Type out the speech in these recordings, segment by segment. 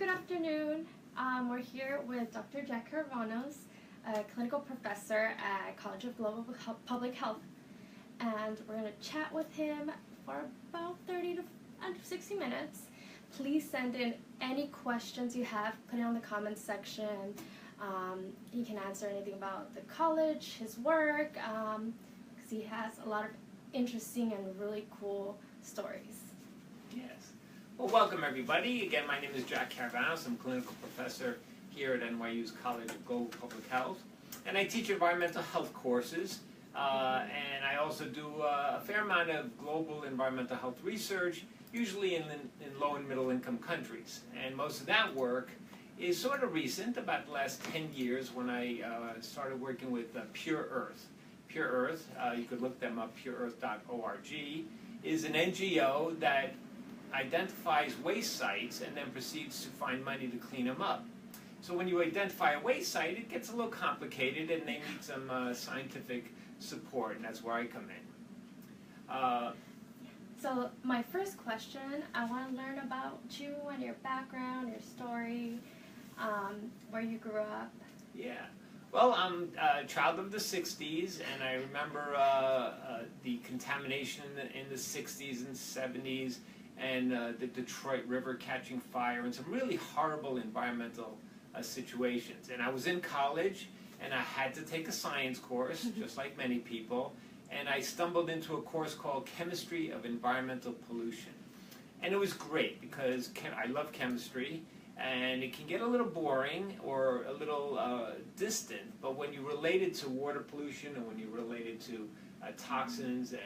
Good afternoon. We're here with Dr. Jack Caravanos, a clinical professor at College of Global Public Health, and we're going to chat with him for about 30 to 60 minutes. Please send in any questions you have, put it on the comments section. He can answer anything about the college, his work, because he has a lot of interesting and really cool stories. Yes. Well, welcome everybody. Again, my name is Jack Caravanos. I'm a clinical professor here at NYU's College of Global Public Health. And I teach environmental health courses. And I also do a fair amount of global environmental health research, usually in low and middle income countries. And most of that work is sort of recent, about the last 10 years when I started working with Pure Earth. Pure Earth, you could look them up, pureearth.org, is an NGO that identifies waste sites and then proceeds to find money to clean them up. So when you identify a waste site, it gets a little complicated and they need some scientific support, and that's where I come in. So my first question, I want to learn about you and your background, your story, where you grew up. Yeah. Well, I'm a child of the 60s, and I remember the contamination in the 60s and 70s, and the Detroit River catching fire, and some really horrible environmental situations. And I was in college, and I had to take a science course, just like many people, and I stumbled into a course called Chemistry of Environmental Pollution. And it was great, because I love chemistry, and it can get a little boring or a little distant, but when you relate it to water pollution and when you relate it to toxins and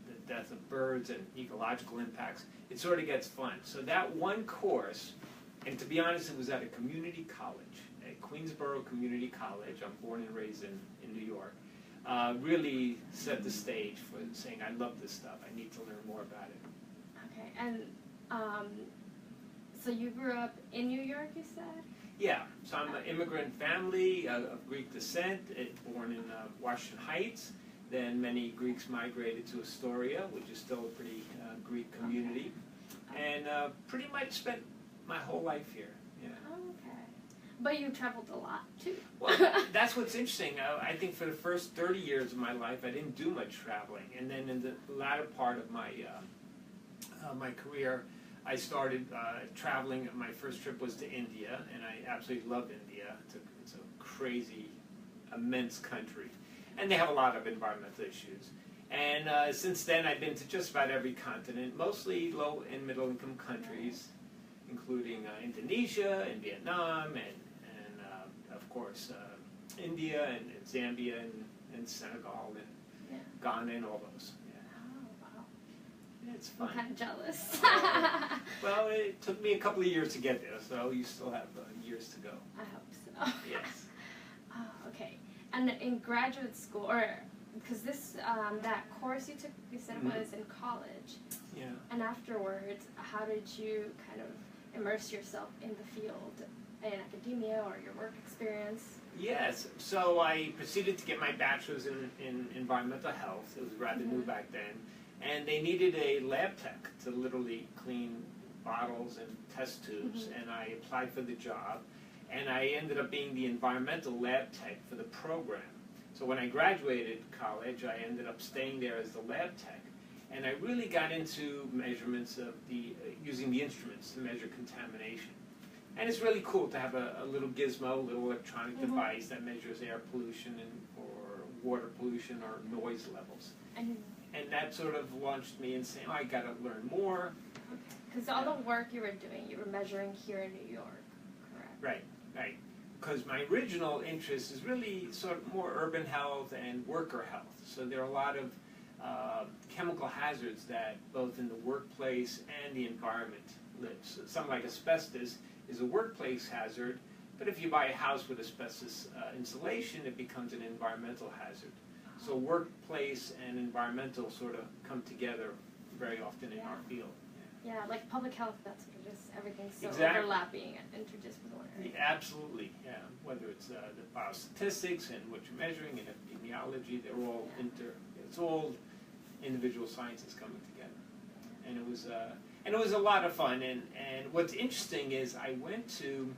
the death of birds and ecological impacts, it sort of gets fun. So that one course, and to be honest, it was at a community college, at Queensborough Community College. I'm born and raised in New York. Really set the stage for saying, I love this stuff, I need to learn more about it. Okay, and so you grew up in New York, you said? Yeah, so I'm an immigrant family of Greek descent, born in Washington Heights. Then many Greeks migrated to Astoria, which is still a pretty Greek community. Okay. And pretty much spent my whole life here. Yeah. Okay. But you traveled a lot, too. Well, that's what's interesting. I think for the first 30 years of my life, I didn't do much traveling. And then in the latter part of my my career, I started traveling. My first trip was to India, and I absolutely love India. It's a crazy, immense country. And they have a lot of environmental issues. And since then, I've been to just about every continent, mostly low and middle income countries, including Indonesia and Vietnam and of course, India and Zambia and Senegal and Ghana and all those. It's fun. I'm kind of jealous. Well, it took me a couple of years to get there, so you still have years to go. I hope so. Yes. Okay. And in graduate school, or because this that course you took, you said it was in college. Yeah. And afterwards, how did you kind of immerse yourself in the field, in academia or your work experience? Yes. So I proceeded to get my bachelor's in environmental health. It was rather new back then. And they needed a lab tech to literally clean bottles and test tubes, and I applied for the job, and I ended up being the environmental lab tech for the program. So when I graduated college, I ended up staying there as the lab tech, and I really got into measurements of using the instruments to measure contamination. And it's really cool to have a little gizmo, a little electronic device that measures air pollution or water pollution or noise levels. And that sort of launched me in saying, oh, I got to learn more. Because all the work you were doing, you were measuring here in New York, correct? Right. Because my original interest is really sort of more urban health and worker health. So there are a lot of chemical hazards that both in the workplace and the environment live. So something like asbestos is a workplace hazard, but if you buy a house with asbestos insulation, it becomes an environmental hazard. So workplace and environmental sort of come together very often in our field. Yeah, like public health, that's what it is. Everything's so overlapping and interdisciplinary. Yeah, absolutely, yeah. Whether it's the biostatistics and what you're measuring and epidemiology, they're all it's all individual sciences coming together. And it was And it was a lot of fun. And what's interesting is I went to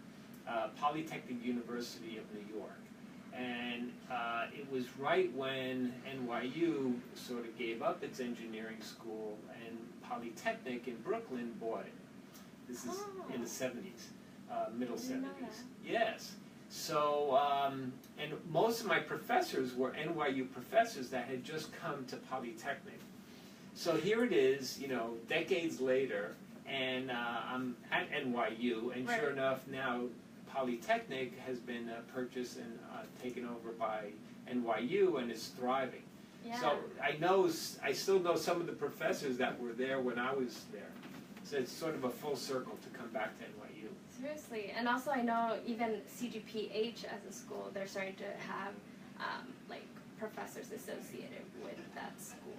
Polytechnic University of New York. And it was right when NYU sort of gave up its engineering school, and Polytechnic in Brooklyn bought it. This is in the 70s, middle 70s. Yes. So, and most of my professors were NYU professors that had just come to Polytechnic. So here it is, you know, decades later, and I'm at NYU, and sure enough, now Polytechnic has been purchased and taken over by NYU and is thriving. Yeah. So I still know some of the professors that were there when I was there. So it's sort of a full circle to come back to NYU. Seriously, and also I know even CGPH as a school, they're starting to have like professors associated with that school.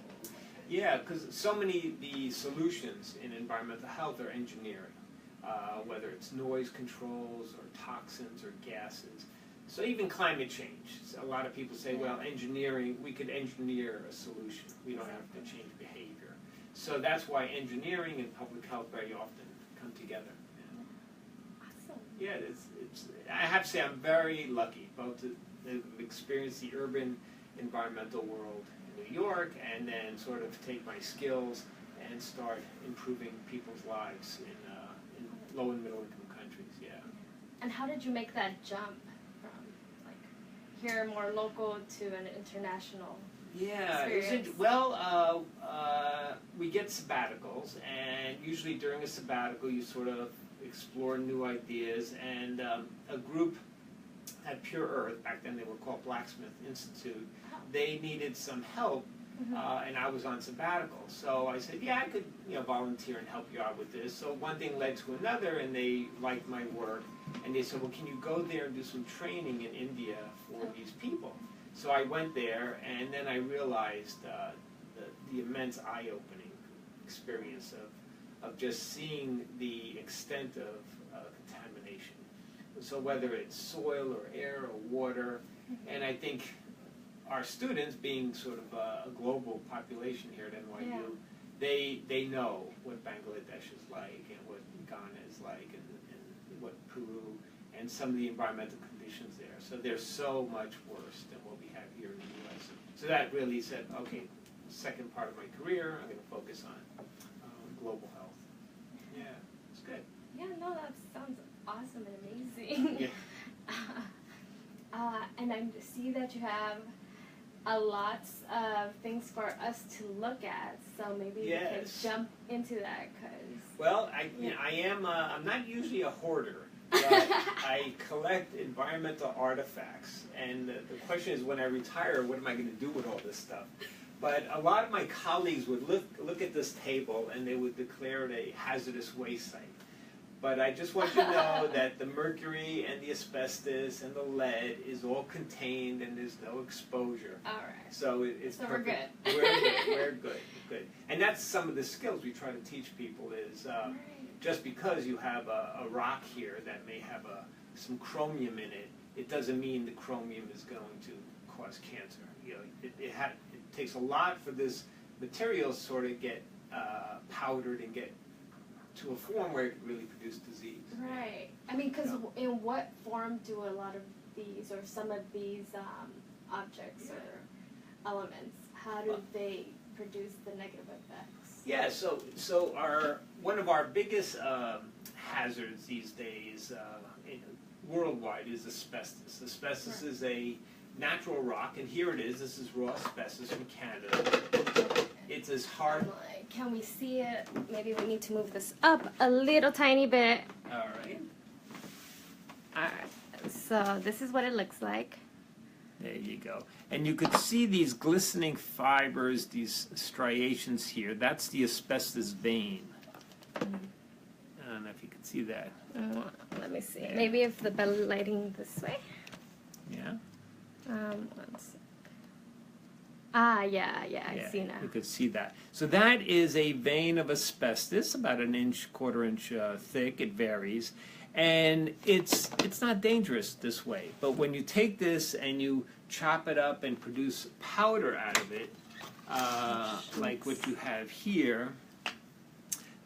Yeah, because so many of the solutions in environmental health are engineering, whether it's noise controls or toxins or gases. So even climate change. So a lot of people say, well, engineering, we could engineer a solution. We don't have to change behavior. So that's why engineering and public health very often come together. Awesome. Yeah, I have to say I'm very lucky both to experience the urban environmental world in New York and then sort of take my skills and start improving people's lives in low and middle income countries. Yeah. And how did you make that jump from like here more local to an international? Yeah, we get sabbaticals, and usually during a sabbatical you sort of explore new ideas, and a group at Pure Earth, back then they were called Blacksmith Institute, they needed some help, and I was on sabbatical, so I said, yeah, I could volunteer and help you out with this. So one thing led to another, and they liked my work, and they said, well, can you go there and do some training in India for these people? So I went there, and then I realized the immense eye-opening experience of just seeing the extent of contamination. So whether it's soil or air or water, and I think our students, being sort of a global population here at NYU, they know what Bangladesh is like, and what Ghana is like, and what Peru, and some of the environmental conditions there. So they're so much worse than what we have here in the U.S. So that really said, okay, second part of my career, I'm going to focus on global health. Yeah, it's good. Yeah, no, that sounds awesome and amazing. Yeah. And I see that you have a lot of things for us to look at, so maybe we can jump into that. Well, I'm not usually a hoarder, but I collect environmental artifacts, and the question is, when I retire, what am I going to do with all this stuff? But a lot of my colleagues would look at this table and they would declare it a hazardous waste site. But I just want you to know that the mercury and the asbestos and the lead is all contained and there's no exposure. All right. So it's we're good. We're good. And that's some of the skills we try to teach people is just because you have a rock here that may have some chromium in it, it doesn't mean the chromium is going to cause cancer. It takes a lot for this material to sort of get powdered and get to a form where it can really produce disease. Right. I mean, because in what form do a lot of these, or some of these objects or elements, how do they produce the negative effects? Yeah, so one of our biggest hazards these days worldwide is asbestos. Asbestos is a natural rock, and here it is. This is raw asbestos from Canada. It's as hard. Can we see it? Maybe we need to move this up a little tiny bit. All right. All right. So this is what it looks like. There you go. And you could see these glistening fibers, these striations here. That's the asbestos vein. I don't know if you can see that. Let me see. Yeah. Maybe if the lighting this way. Yeah. One sec. Yeah, I see now. You could see that. So that is a vein of asbestos, about an inch, quarter-inch thick. It varies. And it's not dangerous this way. But when you take this and you chop it up and produce powder out of it, like what you have here,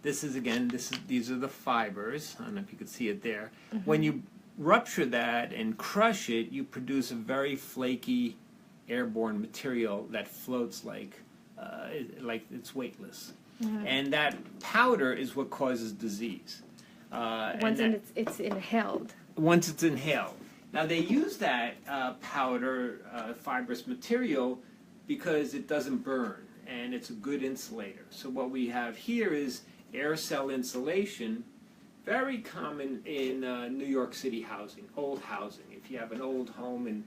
This is, again, these are the fibers. I don't know if you can see it there. When you rupture that and crush it, you produce a very flaky airborne material that floats like it's weightless. And that powder is what causes disease. It's inhaled. Once it's inhaled. Now they use that powder, fibrous material, because it doesn't burn and it's a good insulator. So what we have here is air cell insulation, very common in New York City housing, old housing. If you have an old home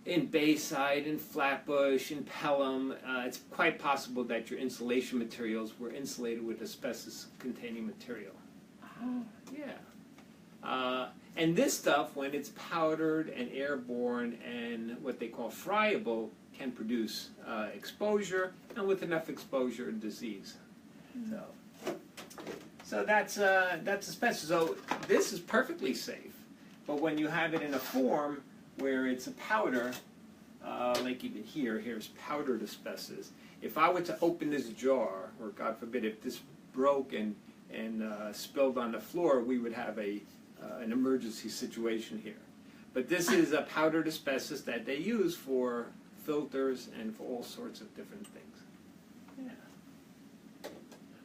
in Bayside, in Flatbush, in Pelham, it's quite possible that your insulation materials were insulated with asbestos-containing material. Oh. Yeah. And this stuff, when it's powdered and airborne and what they call friable, can produce exposure, and with enough exposure, disease. So that's asbestos. So this is perfectly safe, but when you have it in a form where it's a powder, like even here's powdered asbestos. If I were to open this jar, or God forbid, if this broke and spilled on the floor, we would have an emergency situation here. But this is a powdered asbestos that they use for filters and for all sorts of different things. Yeah.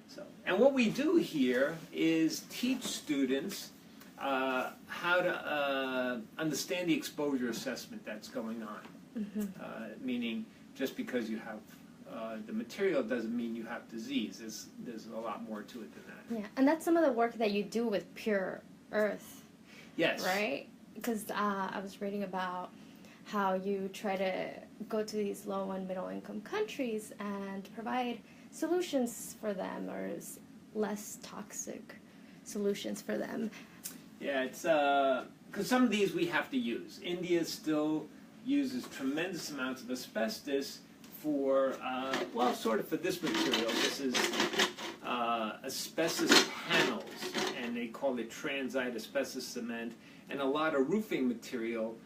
So, and what we do here is teach students how to understand the exposure assessment that's going on. Meaning, just because you have the material doesn't mean you have disease. There's a lot more to it than that. Yeah, and that's some of the work that you do with Pure Earth. Yes. Right? Because I was reading about how you try to go to these low and middle income countries and provide solutions for them, or less toxic solutions for them. Yeah, it's because some of these we have to use. India still uses tremendous amounts of asbestos for, well, sort of for this material. This is asbestos panels, and they call it transite asbestos cement, and a lot of roofing material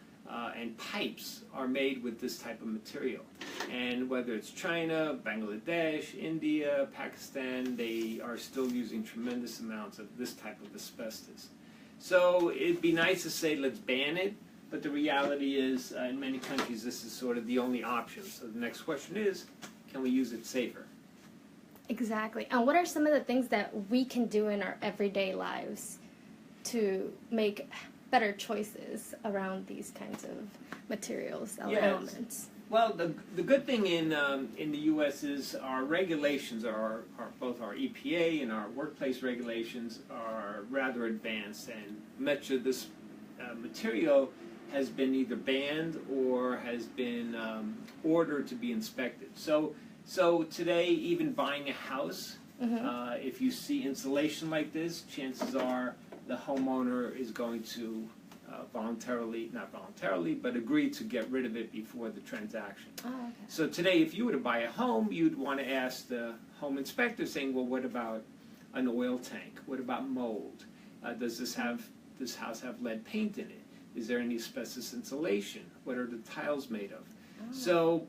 and pipes are made with this type of material. And whether it's China, Bangladesh, India, Pakistan, they are still using tremendous amounts of this type of asbestos. So it'd be nice to say let's ban it, but the reality is in many countries this is sort of the only option. So the next question is, can we use it safer? Exactly. And what are some of the things that we can do in our everyday lives to make better choices around these kinds of materials or elements? Well, the good thing in the U.S. is our regulations are both our EPA and our workplace regulations are rather advanced, and much of this material has been either banned or has been ordered to be inspected. So today, even buying a house, if you see insulation like this, chances are the homeowner is going to not voluntarily, but agree to get rid of it before the transaction. Oh, okay. So today, if you were to buy a home, you'd want to ask the home inspector, saying, well, what about an oil tank? What about mold? Does this house have lead paint in it? Is there any asbestos insulation? What are the tiles made of? Oh. So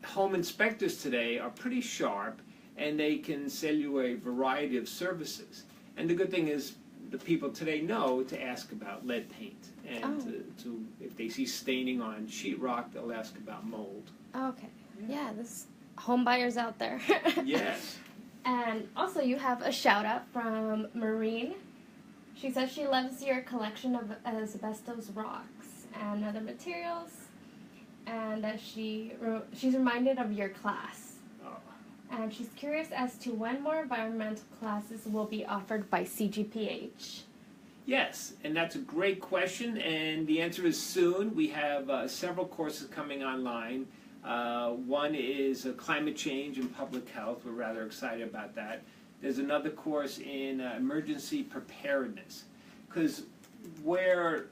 home inspectors today are pretty sharp, and they can sell you a variety of services. And the good thing is, the people today know to ask about lead paint, and to if they see staining on sheetrock, they'll ask about mold. Okay. Yeah, there's home buyers out there. Yes. And also, you have a shout out from Maureen. She says she loves your collection of asbestos rocks and other materials, and that she's reminded of your class. And she's curious as to when more environmental classes will be offered by CGPH. Yes, and that's a great question, and the answer is soon. We have several courses coming online. One is climate change and public health. We're rather excited about that. There's another course in emergency preparedness, because where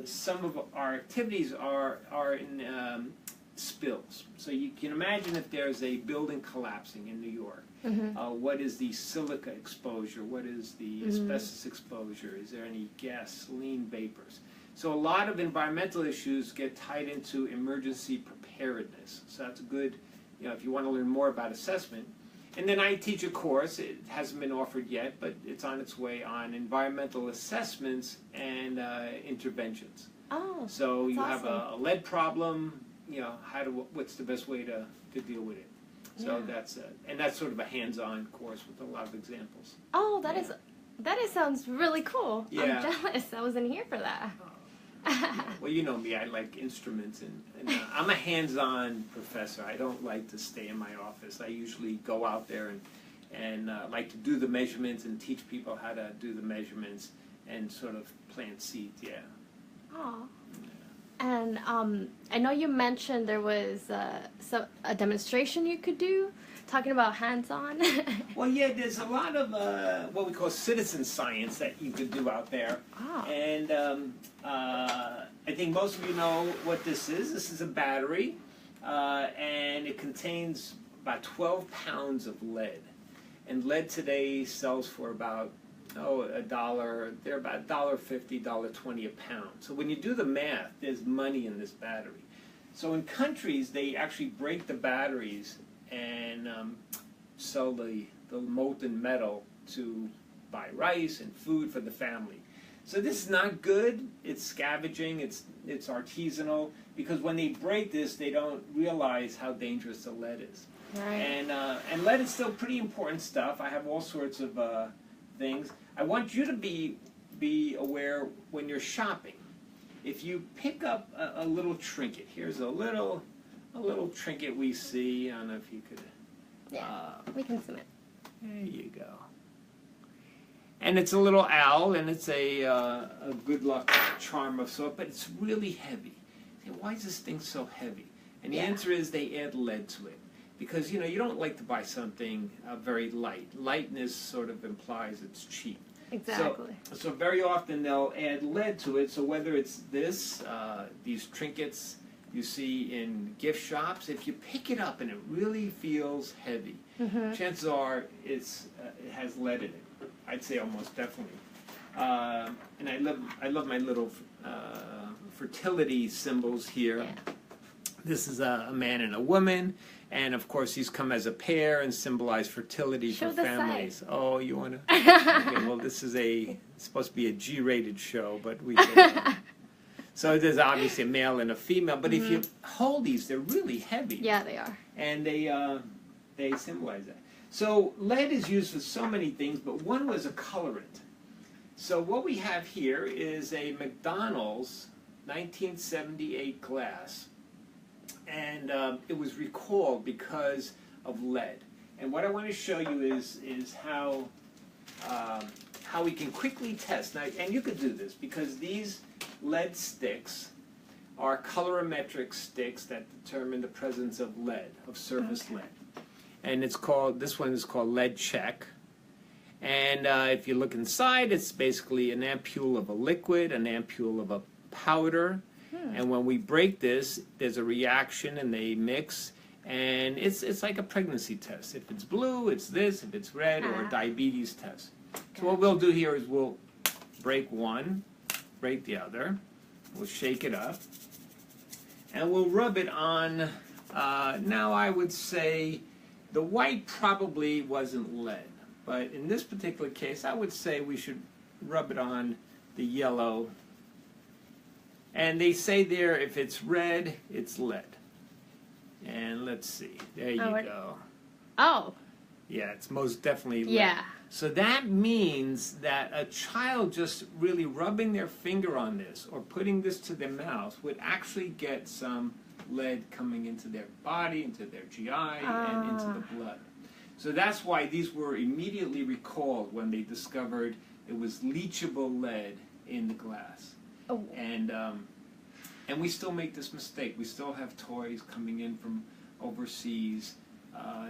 some of our activities are in spills. So you can imagine if there's a building collapsing in New York. What is the silica exposure? What is the asbestos exposure? Is there any gasoline vapors? So a lot of environmental issues get tied into emergency preparedness. So that's a good, if you want to learn more about assessment. And then I teach a course. It hasn't been offered yet, but it's on its way, on environmental assessments and interventions. Oh, so you awesome. have a lead problem. You know, what's the best way to deal with it? So that's sort of a hands-on course with a lot of examples. Oh, that sounds really cool. Yeah. I'm jealous. I wasn't here for that. Well, you know me. I like instruments, and I'm a hands-on professor. I don't like to stay in my office. I usually go out there and like to do the measurements and teach people how to do the measurements and sort of plant seeds. Yeah. Oh. And I know you mentioned there was a demonstration you could do, talking about hands-on. Well, yeah, there's a lot of what we call citizen science that you could do out there. Oh. And I think most of you know what this is. This is a battery, and it contains about 12 pounds of lead. And lead today sells for about $1. They're about $1.50, $1.20 a pound. So when you do the math, there's money in this battery. So in countries, they actually break the batteries and sell the molten metal to buy rice and food for the family. So this is not good. It's scavenging. It's artisanal, because when they break this, they don't realize how dangerous the lead is. Right. And lead is still pretty important stuff. I have all sorts of things. I want you to be aware when you're shopping. If you pick up a little trinket, here's a little trinket we see. I don't know if you could. Yeah, we can zoom it. There you go. And it's a little owl, and it's a good luck charm of sort, but it's really heavy. Why is this thing so heavy? And the answer is they add lead to it. Because, you know, you don't like to buy something very light. Lightness sort of implies it's cheap. Exactly. So very often they'll add lead to it. So whether it's this, these trinkets you see in gift shops, if you pick it up and it really feels heavy, chances are it has lead in it. I'd say almost definitely. And I love my little fertility symbols here. Yeah. This is a man and a woman. And of course, these come as a pair and symbolize fertility for families. Side. Oh, you want to? Okay, well, this is it's supposed to be a G-rated show, but we can. So there's obviously a male and a female. But if you hold these, they're really heavy. Yeah, they are. And they symbolize that. So lead is used for so many things, but one was a colorant. So what we have here is a McDonald's 1978 glass. And it was recalled because of lead. And what I want to show you is how we can quickly test. Now, and you could do this because these lead sticks are colorimetric sticks that determine the presence of lead, of surface lead. And this one is called lead check. And if you look inside, it's basically an ampule of a liquid, an ampule of a powder. And when we break this, there's a reaction and they mix, and it's like a pregnancy test. If it's blue, it's this. If it's red, or a diabetes test. So what we'll do here is we'll break one, break the other. We'll shake it up, and we'll rub it on. Now I would say the white probably wasn't lead, but in this particular case, I would say we should rub it on the yellow. And they say there, if it's red, it's lead. And let's see. There you go. Oh. Yeah, it's most definitely lead. Yeah. So that means that a child just really rubbing their finger on this or putting this to their mouth would actually get some lead coming into their body, into their GI, and into the blood. So that's why these were immediately recalled when they discovered it was leachable lead in the glass. Oh. And we still make this mistake. We still have toys coming in from overseas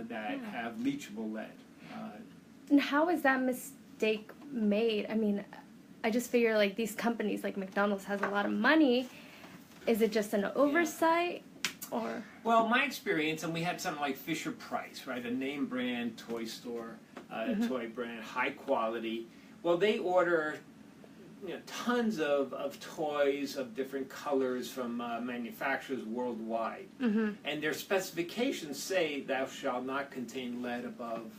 that have leachable lead. And how is that mistake made? I mean, I just figure like these companies, like McDonald's, has a lot of money. Is it just an oversight, or? Well, my experience, and we had something like Fisher Price, right, a name brand toy store, toy brand, high quality. Well, they order tons of toys of different colors from manufacturers worldwide. And their specifications say thou shalt not contain lead above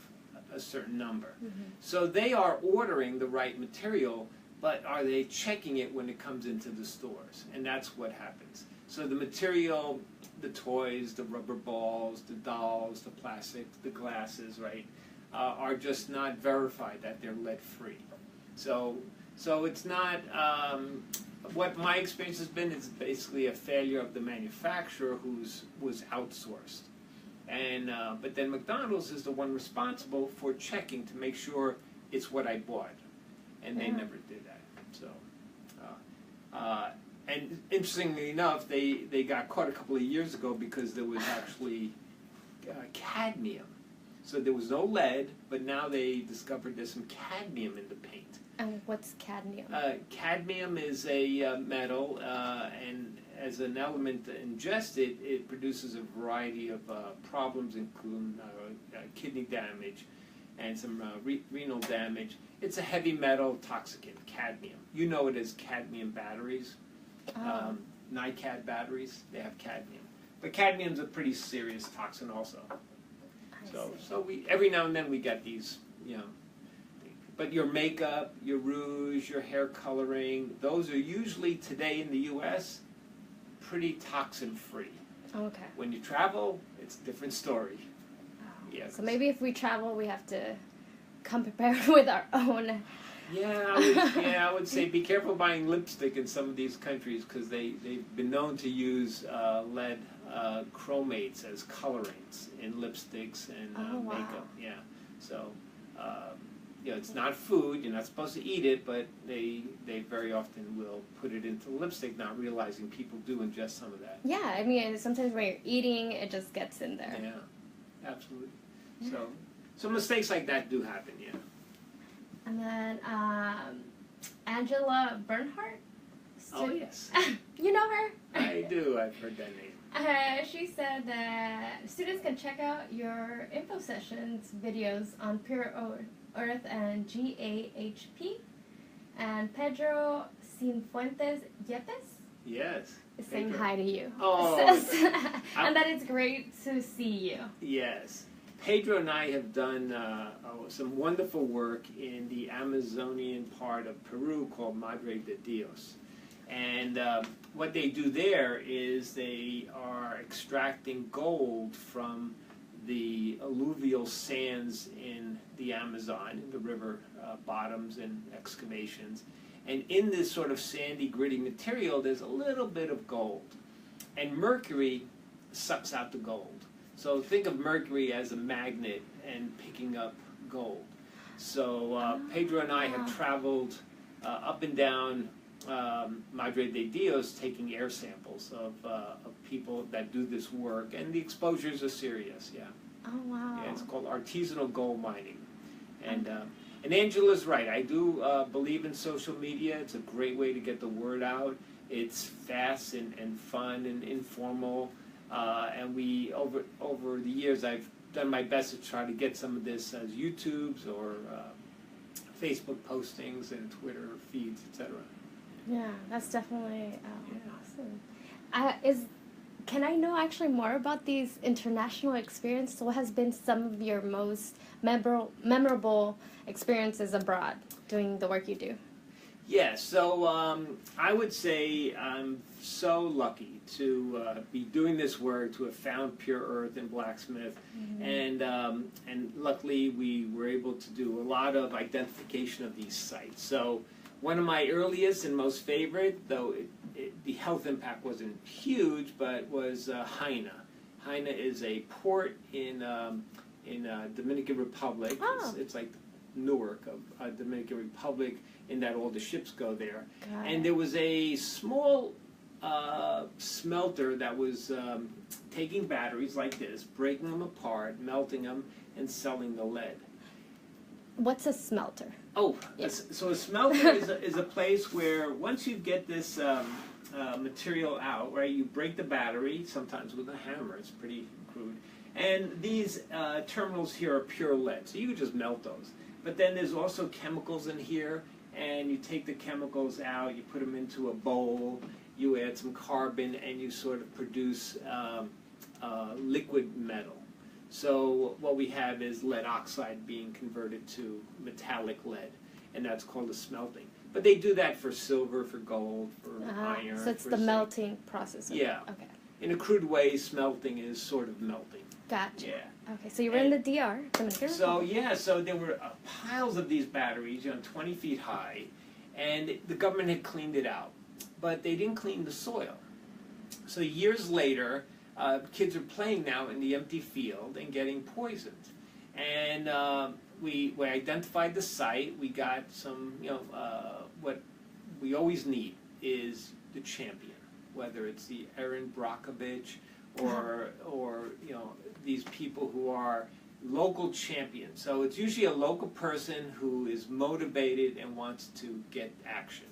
a certain number. So they are ordering the right material, but are they checking it when it comes into the stores? And that's what happens. So the material, the toys, the rubber balls, the dolls, the plastic, the glasses, right, are just not verified that they're lead-free. So it's not, what my experience has been is basically a failure of the manufacturer was outsourced. And, but then McDonald's is the one responsible for checking to make sure it's what I bought. And they never did that. So, and interestingly enough, they got caught a couple of years ago because there was actually cadmium. So there was no lead, but now they discovered there's some cadmium in the paint. And what's cadmium? Cadmium is a metal, and as an element ingested, it produces a variety of problems, including kidney damage and some renal damage. It's a heavy metal toxicant, cadmium. You know it as cadmium batteries. NiCad batteries, they have cadmium. But cadmium's a pretty serious toxin also. So we every now and then we get these, but your makeup, your rouge, your hair coloring, those are usually today in the U.S. pretty toxin-free. Okay. When you travel, it's a different story. Oh. Yeah. So maybe if we travel, we have to come prepared with our own. I would say be careful buying lipstick in some of these countries because they've been known to use lead chromates as colorants in lipsticks and makeup. Yeah, so it's not food. You're not supposed to eat it, but they very often will put it into lipstick, not realizing people do ingest some of that. Yeah, I mean sometimes when you're eating, it just gets in there. Yeah, absolutely. So mistakes like that do happen. Yeah. And then Angela Bernhardt. Oh yes. You know her? I do. I've heard that name. She said that students can check out your info sessions videos on Pure Earth and GAHP. And Pedro Cienfuentes Yepes is saying hi to you. Oh, and that it's great to see you. Yes. Pedro and I have done some wonderful work in the Amazonian part of Peru called Madre de Dios. And what they do there is they are extracting gold from the alluvial sands in the Amazon, in the river bottoms and excavations. And in this sort of sandy, gritty material, there's a little bit of gold. And mercury sucks out the gold. So think of mercury as a magnet and picking up gold. So Pedro and I have traveled up and down Madre de Dios taking air samples of people that do this work, and the exposures are serious, Oh, wow. Yeah, it's called artisanal gold mining. And Angela's right. I do believe in social media. It's a great way to get the word out. It's fast and fun and informal. And we, over the years, I've done my best to try to get some of this as YouTubes or Facebook postings and Twitter feeds, etc. Yeah, that's definitely awesome. Can I know actually more about these international experiences? What has been some of your most memorable experiences abroad doing the work you do? Yeah, so I would say I'm so lucky to be doing this work, to have found Pure Earth in Blacksmith, and luckily we were able to do a lot of identification of these sites. So one of my earliest and most favorite, though the health impact wasn't huge, but was Haina. Haina is a port in Dominican Republic. Oh. It's like Newark of Dominican Republic, in that all the ships go there. And there was a small smelter that was taking batteries like this, breaking them apart, melting them, and selling the lead. What's a smelter? Oh, yes. So a smelter is a place where once you get this material out, right, you break the battery, sometimes with a hammer, it's pretty crude, and these terminals here are pure lead, so you can just melt those. But then there's also chemicals in here, and you take the chemicals out, you put them into a bowl, you add some carbon, and you sort of produce liquid metal. So what we have is lead oxide being converted to metallic lead, and that's called a smelting. But they do that for silver, for gold, for iron. So it's for the zinc. melting process. Yeah. Okay. In a crude way, smelting is sort of melting. Gotcha. Yeah. Okay, so you were in the DR, Dominican So Republic. yeah, so there were piles of these batteries, 20 feet high, and the government had cleaned it out, but they didn't clean the soil. So years later, kids are playing now in the empty field and getting poisoned. And we identified the site. We got some, what we always need is the champion, whether it's the Erin Brockovich or these people who are local champions. So it's usually a local person who is motivated and wants to get action.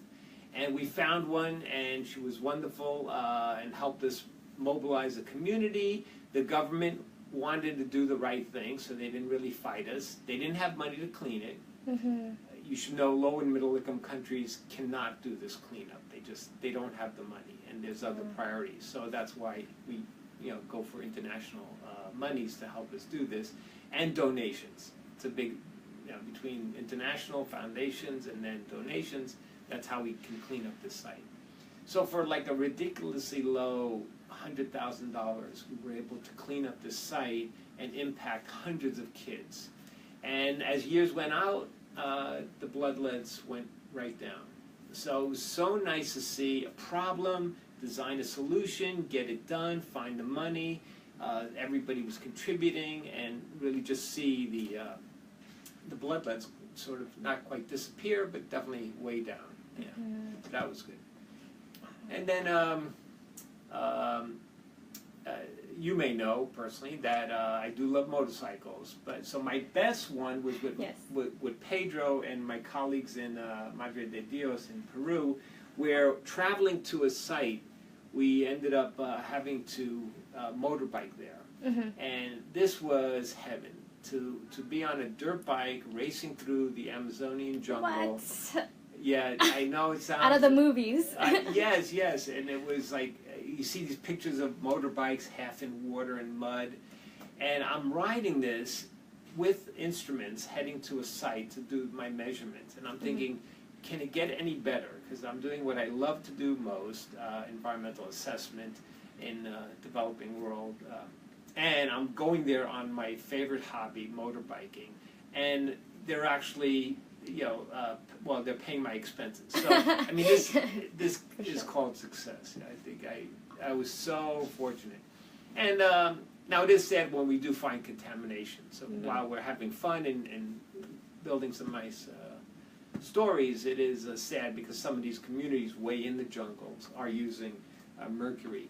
And we found one, and she was wonderful and helped us mobilize the community. The government wanted to do the right thing, so they didn't really fight us. They didn't have money to clean it. Mm-hmm. You should know low and middle income countries cannot do this cleanup. They don't have the money, and there's other priorities. So that's why we go for international monies to help us do this, and donations. It's a big, between international foundations and then donations, that's how we can clean up this site. So for like a ridiculously low $100,000, we were able to clean up this site and impact hundreds of kids. And as years went out, the bloodleads went right down. So it was so nice to see a problem, design a solution, get it done, find the money. Everybody was contributing, and really just see the bloodleads sort of not quite disappear, but definitely way down. Yeah, so that was good. And then you may know personally that I do love motorcycles, but so my best one was with Pedro and my colleagues in Madre de Dios in Peru, where traveling to a site, we ended up having to motorbike there. Mm-hmm. And this was heaven, to be on a dirt bike racing through the Amazonian jungle. What? Yeah, I know it sounds... Out of the movies. Yes, and it was like, you see these pictures of motorbikes half in water and mud, and I'm riding this with instruments heading to a site to do my measurements, and I'm thinking, can it get any better? Because I'm doing what I love to do most, environmental assessment in the developing world, and I'm going there on my favorite hobby, motorbiking, and they're actually... well, they're paying my expenses. So, I mean, this is called success. I think I was so fortunate. And now it is sad when we do find contamination. So while we're having fun and building some nice stories, it is sad because some of these communities way in the jungles are using mercury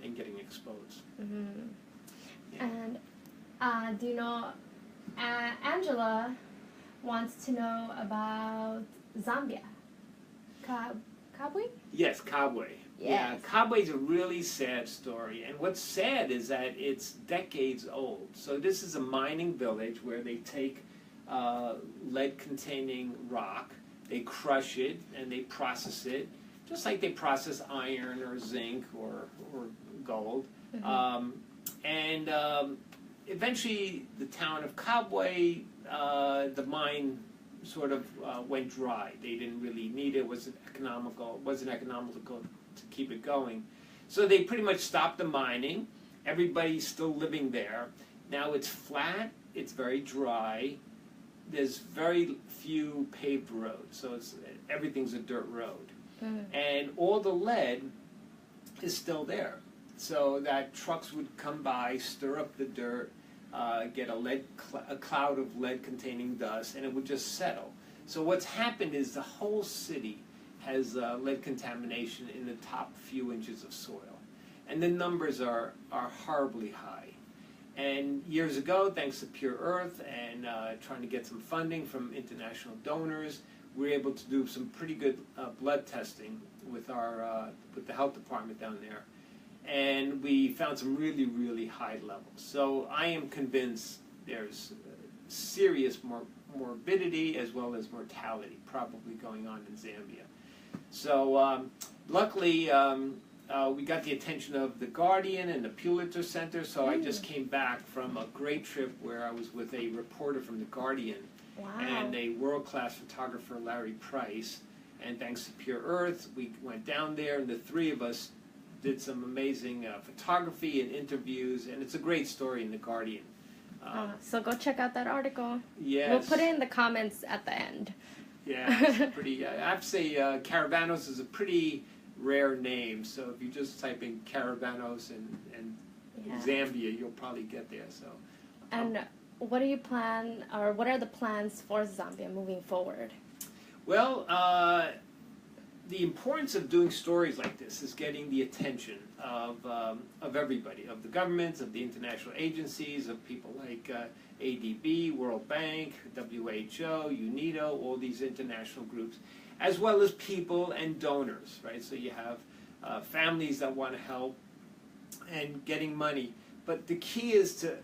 and getting exposed. Mm-hmm. Yeah. And do you know, Angela wants to know about Zambia. Kabwe? Yes, Kabwe. Yes. Yeah, Kabwe's a really sad story. And what's sad is that it's decades old. So this is a mining village where they take lead-containing rock, they crush it, and they process it, just like they process iron or zinc or gold. Mm-hmm. Eventually, the town of Kabwe, the mine sort of went dry. They didn't really need it. It wasn't economical to keep it going. So they pretty much stopped the mining. Everybody's still living there. Now it's flat. It's very dry. There's very few paved roads. So everything's a dirt road. And all the lead is still there. So that trucks would come by, stir up the dirt, get a cloud of lead-containing dust, and it would just settle. So what's happened is the whole city has lead contamination in the top few inches of soil. And the numbers are horribly high. And years ago, thanks to Pure Earth and trying to get some funding from international donors, we were able to do some pretty good blood testing with the health department down there. And we found some really, really high levels. So I am convinced there's serious morbidity as well as mortality probably going on in Zambia. So luckily we got the attention of The Guardian and the Pulitzer Center, so I just came back from a great trip where I was with a reporter from The Guardian and a world-class photographer, Larry Price, and thanks to Pure Earth, we went down there, and the three of us did some amazing photography and interviews, and it's a great story in The Guardian. So go check out that article. Yes. We'll put it in the comments at the end. Yeah, it's pretty. I have to say, Caravanos is a pretty rare name. So if you just type in Caravanos and Zambia, you'll probably get there. So. And what do you plan, or what are the plans for Zambia moving forward? Well, the importance of doing stories like this is getting the attention of everybody, of the governments, of the international agencies, of people like ADB, World Bank, WHO, UNIDO, all these international groups, as well as people and donors, right? So you have families that want to help and getting money. But the key is to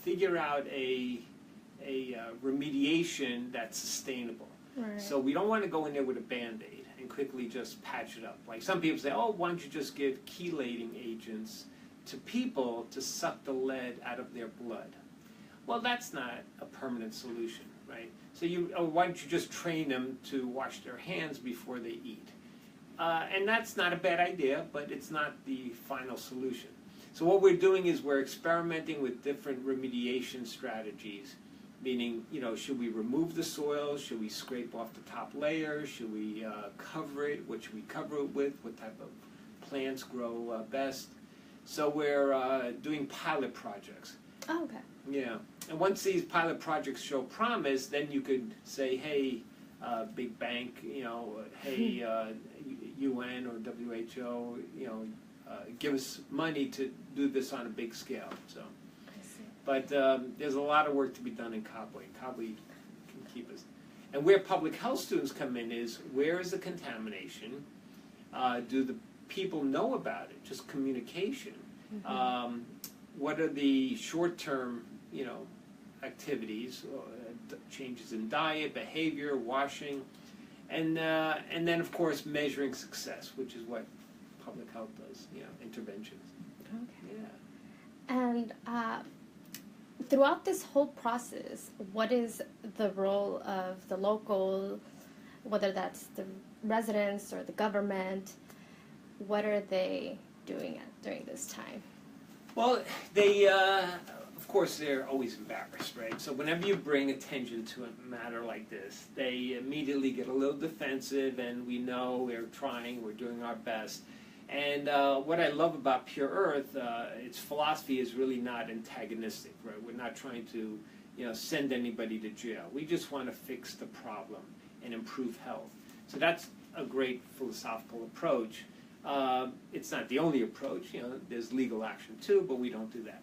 figure out a remediation that's sustainable. Right. So we don't want to go in there with a Band-Aid and quickly just patch it up. Like some people say, oh, why don't you just give chelating agents to people to suck the lead out of their blood? Well, that's not a permanent solution, right? So why don't you just train them to wash their hands before they eat? And that's not a bad idea, but it's not the final solution. So what we're doing is we're experimenting with different remediation strategies. Meaning, should we remove the soil? Should we scrape off the top layer? Should we cover it? What should we cover it with? What type of plants grow best? So we're doing pilot projects. Oh, okay. Yeah. And once these pilot projects show promise, then you could say, hey, big bank, hey, UN or WHO, give us money to do this on a big scale. So. But there's a lot of work to be done in Kabwe. Kabwe can keep us. And where public health students come in is, where is the contamination? Do the people know about it? Just communication. Mm-hmm. What are the short-term, activities? Changes in diet, behavior, washing, and then of course measuring success, which is what public health does. Interventions. Okay. Yeah. And throughout this whole process, what is the role of the local, whether that's the residents or the government? What are they doing during this time? Well, they, of course, they're always embarrassed, right? So whenever you bring attention to a matter like this, they immediately get a little defensive, and we know we're trying, we're doing our best. And what I love about Pure Earth, its philosophy is really not antagonistic, right? We're not trying to, send anybody to jail. We just want to fix the problem and improve health. So that's a great philosophical approach. It's not the only approach. There's legal action too, but we don't do that.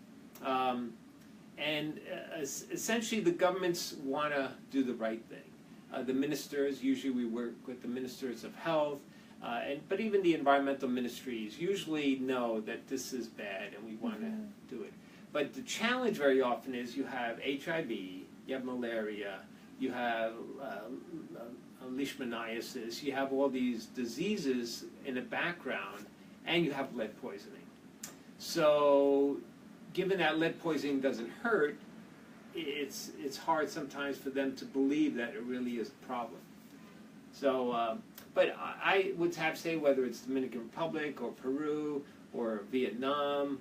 And essentially, the governments want to do the right thing. The ministers, usually we work with the ministers of health. But even the environmental ministries usually know that this is bad and we want to do it. But the challenge very often is you have HIV, you have malaria, you have leishmaniasis, you have all these diseases in the background, and you have lead poisoning. So given that lead poisoning doesn't hurt, it's hard sometimes for them to believe that it really is a problem. So, but I would have to say, whether it's Dominican Republic or Peru or Vietnam,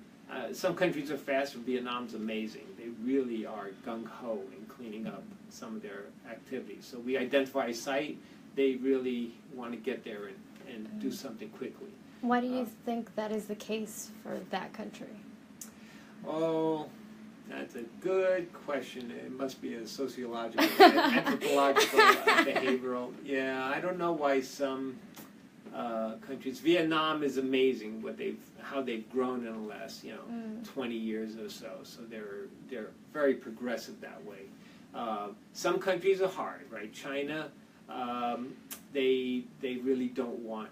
some countries are fast, but Vietnam's amazing. They really are gung-ho in cleaning up some of their activities. So we identify a site, they really want to get there and do something quickly. Why do you think that is the case for that country? Oh, that's a good question. It must be a sociological, anthropological, behavioral. Yeah, I don't know why some countries. Vietnam is amazing how they've grown in the last 20 years or so. So they're very progressive that way. Some countries are hard, right? China, they really don't want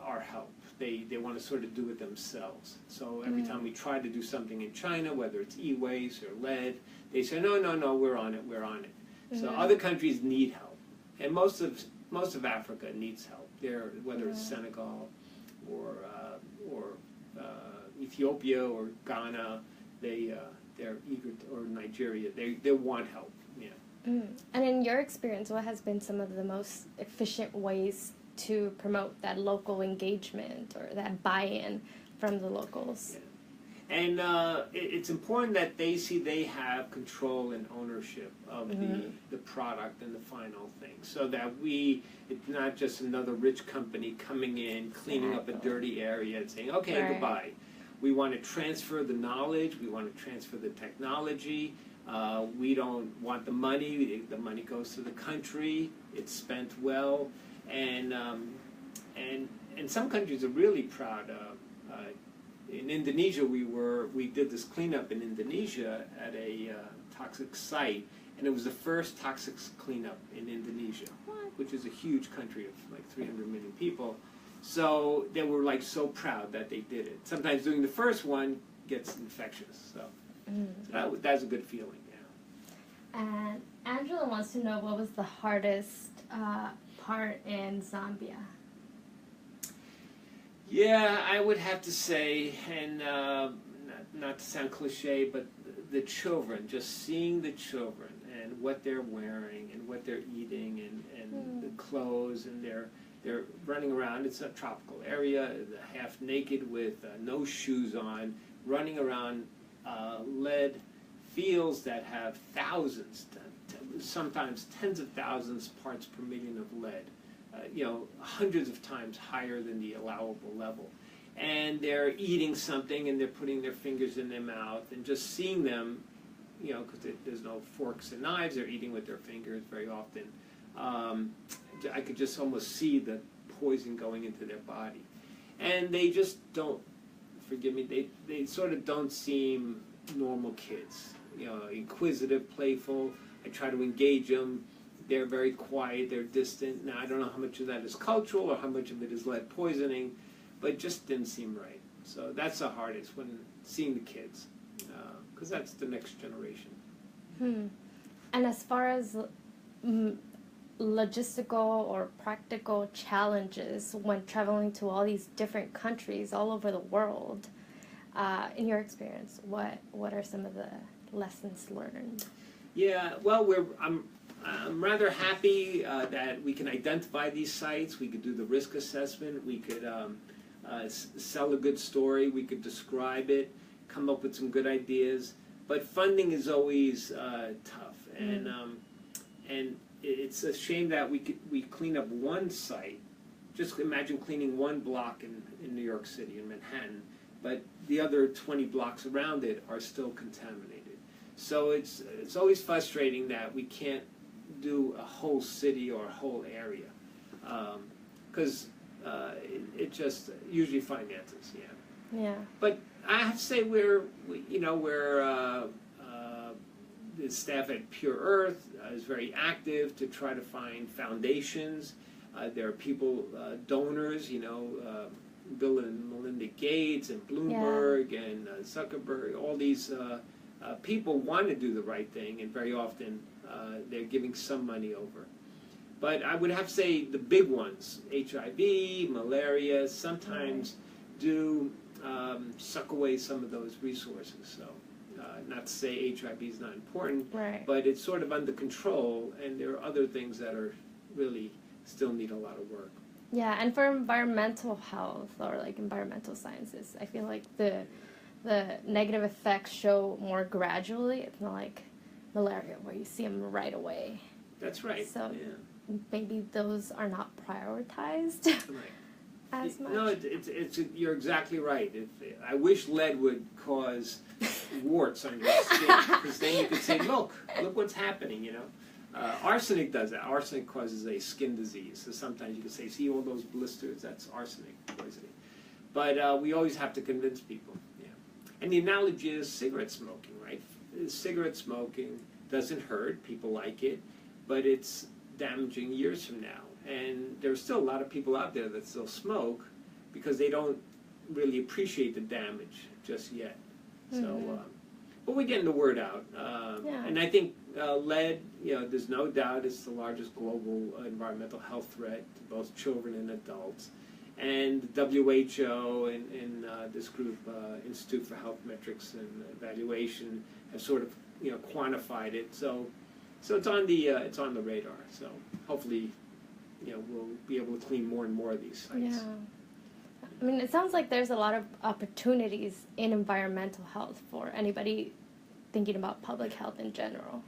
our help. They want to sort of do it themselves. So every time we try to do something in China, whether it's e-waste or lead, they say, no, we're on it. So other countries need help, and most of Africa needs help. Whether it's Senegal or Ethiopia or Ghana, they're eager or Nigeria. They want help. Yeah. And in your experience, what has been some of the most efficient ways to promote that local engagement or that buy-in from the locals? Yeah. And it's important that they see they have control and ownership of the product and the final thing, so that it's not just another rich company coming in, cleaning up a dirty area and saying, okay, goodbye. We want to transfer the knowledge, we want to transfer the technology, we don't want the money goes to the country, it's spent well, and some countries are really proud of. In Indonesia, we did this cleanup in Indonesia at a toxic site, and it was the first toxic cleanup in Indonesia, which is a huge country of like 300 million people. So they were like so proud that they did it. Sometimes doing the first one gets infectious, so that's a good feeling. Yeah. And Angela wants to know, what was the hardest part in Zambia? Yeah, I would have to say, and not to sound cliche, but the children, just seeing the children and what they're wearing and what they're eating and the clothes, and they're running around. It's a tropical area, half naked with no shoes on, running around lead fields that have thousands, sometimes tens of thousands parts per million of lead. Hundreds of times higher than the allowable level. And they're eating something and they're putting their fingers in their mouth, and just seeing them, because there's no forks and knives, they're eating with their fingers very often. I could just almost see the poison going into their body. And they just don't, forgive me, they sort of don't seem normal kids. Inquisitive, playful. I try to engage them. They're very quiet, they're distant. Now, I don't know how much of that is cultural or how much of it is lead poisoning, but it just didn't seem right. So that's the hardest, when seeing the kids, because that's the next generation. And as far as logistical or practical challenges when traveling to all these different countries all over the world, in your experience, what are some of the lessons learned? Yeah, well, I'm rather happy that we can identify these sites. We could do the risk assessment. We could sell a good story. We could describe it, come up with some good ideas. But funding is always tough, and it's a shame that we clean up one site. Just imagine cleaning one block in New York City, in Manhattan, but the other 20 blocks around it are still contaminated. So it's always frustrating that we can't do a whole city or a whole area, because it just usually finances. Yeah. But I have to say we're the staff at Pure Earth is very active to try to find foundations. There are people, donors, Bill and Melinda Gates and Bloomberg and Zuckerberg. All these people want to do the right thing, and very often they're giving some money over. But I would have to say the big ones, HIV, malaria, sometimes do suck away some of those resources. So not to say HIV is not important, but it's sort of under control, and there are other things that are really still need a lot of work. Yeah, and for environmental health or like environmental sciences, I feel like the negative effects show more gradually. It's not like malaria where you see them right away. That's right. So maybe those are not prioritized as much. No, you're exactly right. I wish lead would cause warts on your skin, because then you could say, look what's happening, Arsenic does that. Arsenic causes a skin disease. So sometimes you can say, see all those blisters, that's arsenic poisoning. But we always have to convince people. And the analogy is cigarette smoking, right? Cigarette smoking doesn't hurt, people like it, but it's damaging years from now. And there's still a lot of people out there that still smoke because they don't really appreciate the damage just yet. So, But we're getting the word out. Yeah. And I think lead, there's no doubt it's the largest global environmental health threat to both children and adults. And WHO and this group, Institute for Health Metrics and Evaluation, have sort of quantified it. So it's on the radar. So hopefully, we'll be able to clean more and more of these sites. Yeah. I mean, it sounds like there's a lot of opportunities in environmental health for anybody thinking about public health in general.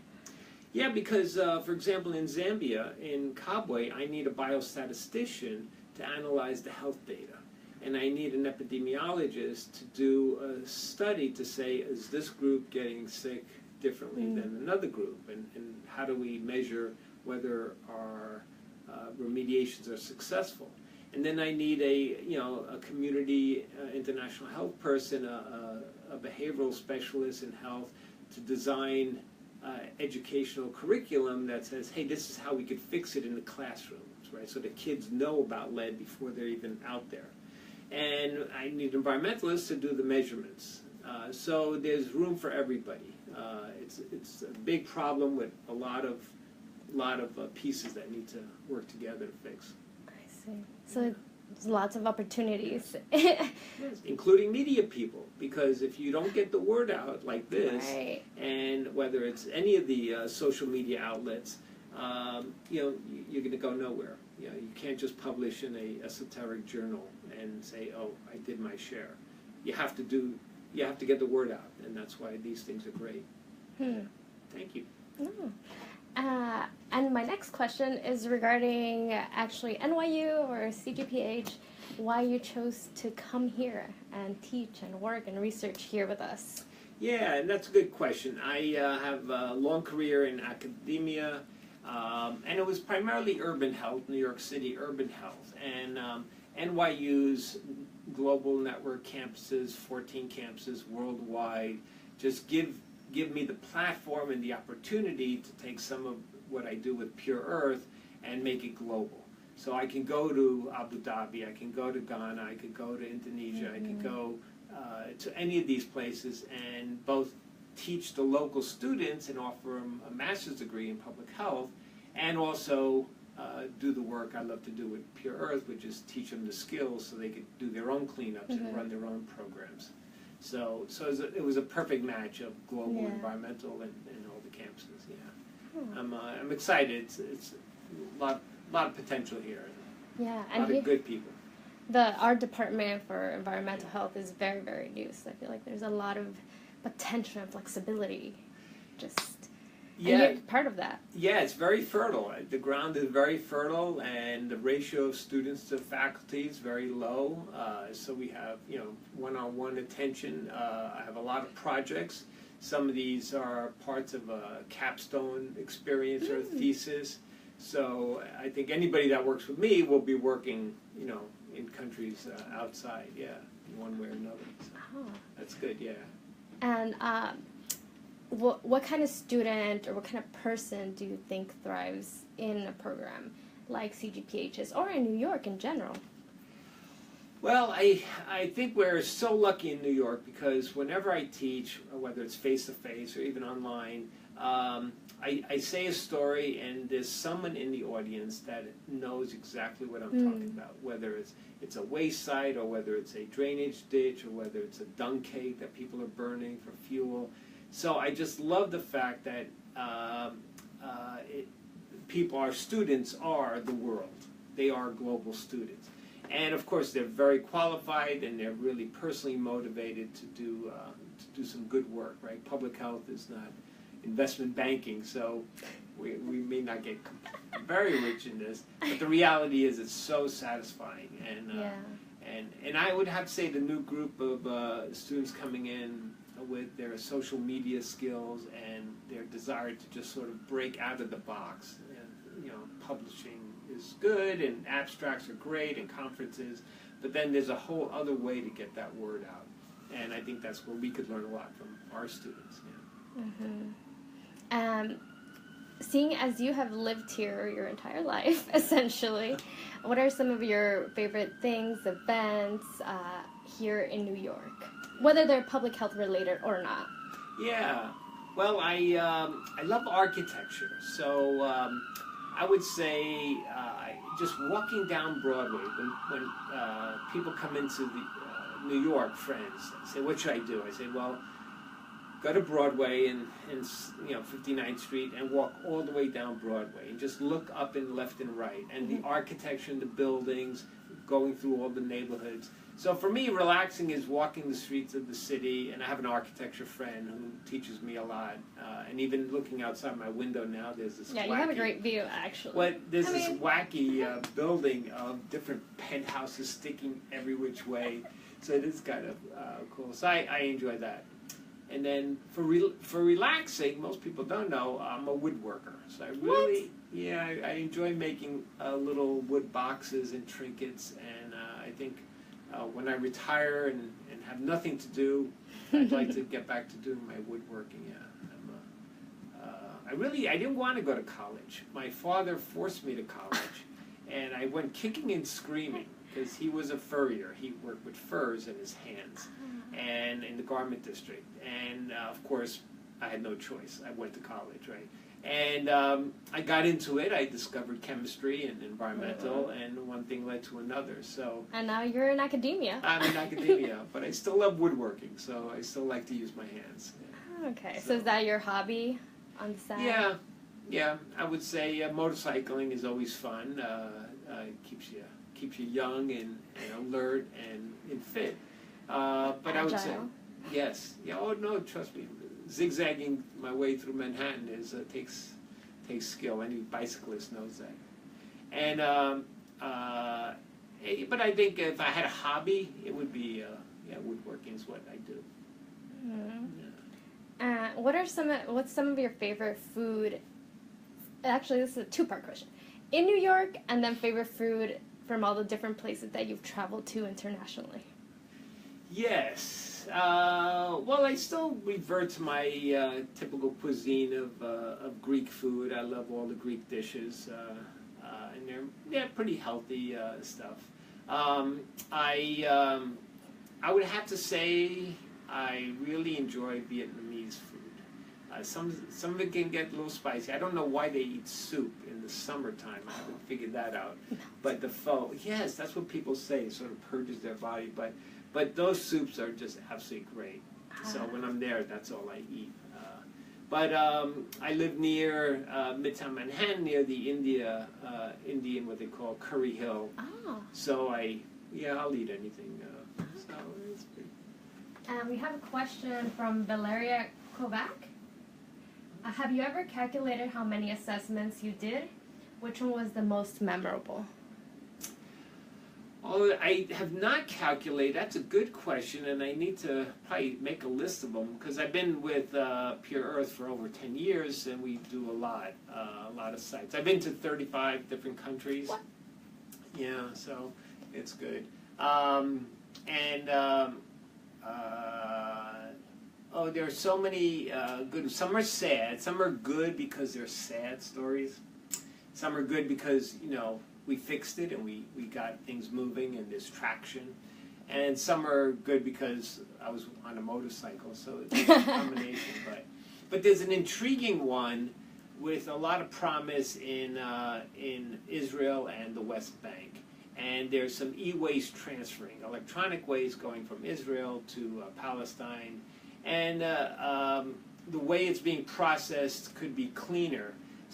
Yeah, because, for example, in Zambia, in Kabwe, I need a biostatistician to analyze the health data. And I need an epidemiologist to do a study to say, is this group getting sick differently than another group? And how do we measure whether our remediations are successful? And then I need a community international health person, a behavioral specialist in health, to design educational curriculum that says, hey, this is how we could fix it in the classrooms, right? So the kids know about lead before they're even out there. And I need environmentalists to do the measurements. So there's room for everybody. It's a big problem with a lot of pieces that need to work together to fix. I see. So there's lots of opportunities. Including media people, because if you don't get the word out like this, right. and whether it's any of the social media outlets, you're going to go nowhere. You can't just publish in a esoteric journal and say, "Oh, I did my share." You have to get the word out, and that's why these things are great. Thank you. And my next question is regarding actually NYU or CGPH, why you chose to come here and teach and work and research here with us. Yeah, and that's a good question. I have a long career in academia, and it was primarily urban health, New York City urban health. And NYU's global network campuses, 14 campuses worldwide, just give me the platform and the opportunity to take some of what I do with Pure Earth and make it global. So I can go to Abu Dhabi, I can go to Ghana, I could go to Indonesia, I could go to any of these places and both teach the local students and offer them a master's degree in public health, and also do the work I love to do with Pure Earth, which is teach them the skills so they could do their own cleanups and run their own programs. So it was a perfect match of global, environmental, and all the campuses. Yeah, I'm excited. It's a lot of potential here. Yeah, a lot of good people. Our department for environmental health is very, very new. So I feel like there's a lot of potential and flexibility. And you're part of that. Yeah, it's very fertile. The ground is very fertile, and the ratio of students to faculty is very low. So we have, one-on-one attention. I have a lot of projects. Some of these are parts of a capstone experience or a thesis. So I think anybody that works with me will be working, in countries outside, in one way or another. So that's good, yeah. And what kind of student or what kind of person do you think thrives in a program like CGPH's or in New York in general? Well, I think we're so lucky in New York because whenever I teach, whether it's face-to-face or even online, I say a story and there's someone in the audience that knows exactly what I'm talking about, whether it's a waste site or whether it's a drainage ditch or whether it's a dung cake that people are burning for fuel. So I just love the fact that our students are the world. They are global students. And of course they're very qualified and they're really personally motivated to do some good work, right? Public health is not investment banking, so we may not get very rich in this, but the reality is it's so satisfying. And I would have to say the new group of students coming in with their social media skills and their desire to just sort of break out of the box. And, publishing is good and abstracts are great and conferences, but then there's a whole other way to get that word out. And I think that's where we could learn a lot from our students. Seeing as you have lived here your entire life, essentially, what are some of your favorite things, events here in New York? Whether they're public health related or not. Yeah. Well, I love architecture, so I would say just walking down Broadway when people come into the New York, friends, say, "What should I do?" I say, "Well, go to Broadway and 59th Street and walk all the way down Broadway and just look up and left and right and the architecture and the buildings, going through all the neighborhoods." So for me, relaxing is walking the streets of the city, and I have an architecture friend who teaches me a lot. And even looking outside my window now, there's this Yeah, wacky, you have a great view, actually. there's this wacky building of different penthouses sticking every which way. So it is kind of cool. So I enjoy that. And then for relaxing, most people don't know, I'm a woodworker. So I really, I enjoy making little wood boxes and trinkets. And I think when I retire and have nothing to do, I'd like to get back to doing my woodworking. Yeah, I didn't want to go to college. My father forced me to college, and I went kicking and screaming because he was a furrier. He worked with furs in his hands, and in the garment district. And of course, I had no choice. I went to college, right? And I got into it. I discovered chemistry and environmental, and one thing led to another. So. And now you're in academia. I'm in academia, but I still love woodworking, so I still like to use my hands. Yeah. Okay, so is that your hobby on the side? Yeah. I would say motorcycling is always fun. Keeps you young and alert and fit. But I would say, yes. Yeah. Oh no, trust me. Zigzagging my way through Manhattan takes skill. Any bicyclist knows that. And but I think if I had a hobby, it would be woodworking is what I do. Mm-hmm. Yeah. What's some of your favorite food? Actually, this is a two-part question. In New York, and then favorite food from all the different places that you've traveled to internationally. Yes. Well, I still revert to my typical cuisine of Greek food. I love all the Greek dishes, and they're pretty healthy stuff. I would have to say I really enjoy Vietnamese food. Some of it can get a little spicy. I don't know why they eat soup in the summertime. I haven't figured that out. But the pho, yes, that's what people say. It sort of purges their body, But those soups are just absolutely great. So when I'm there, that's all I eat. But I live near Midtown Manhattan, near the Indian, what they call Curry Hill. Oh. So I'll eat anything. So it's good. And we have a question from Valeria Kovac. Have you ever calculated how many assessments you did? Which one was the most memorable? Oh, I have not calculated. That's a good question, and I need to probably make a list of them because I've been with Pure Earth for over 10 years, and we do a lot of sites. I've been to 35 different countries. What? Yeah, so it's good. There are so many good. Some are sad. Some are good because they're sad stories. Some are good because we fixed it and we got things moving and there's traction. And some are good because I was on a motorcycle, so it's a combination. But there's an intriguing one with a lot of promise in Israel and the West Bank. And there's some e-waste transferring, electronic waste going from Israel to Palestine. And the way it's being processed could be cleaner.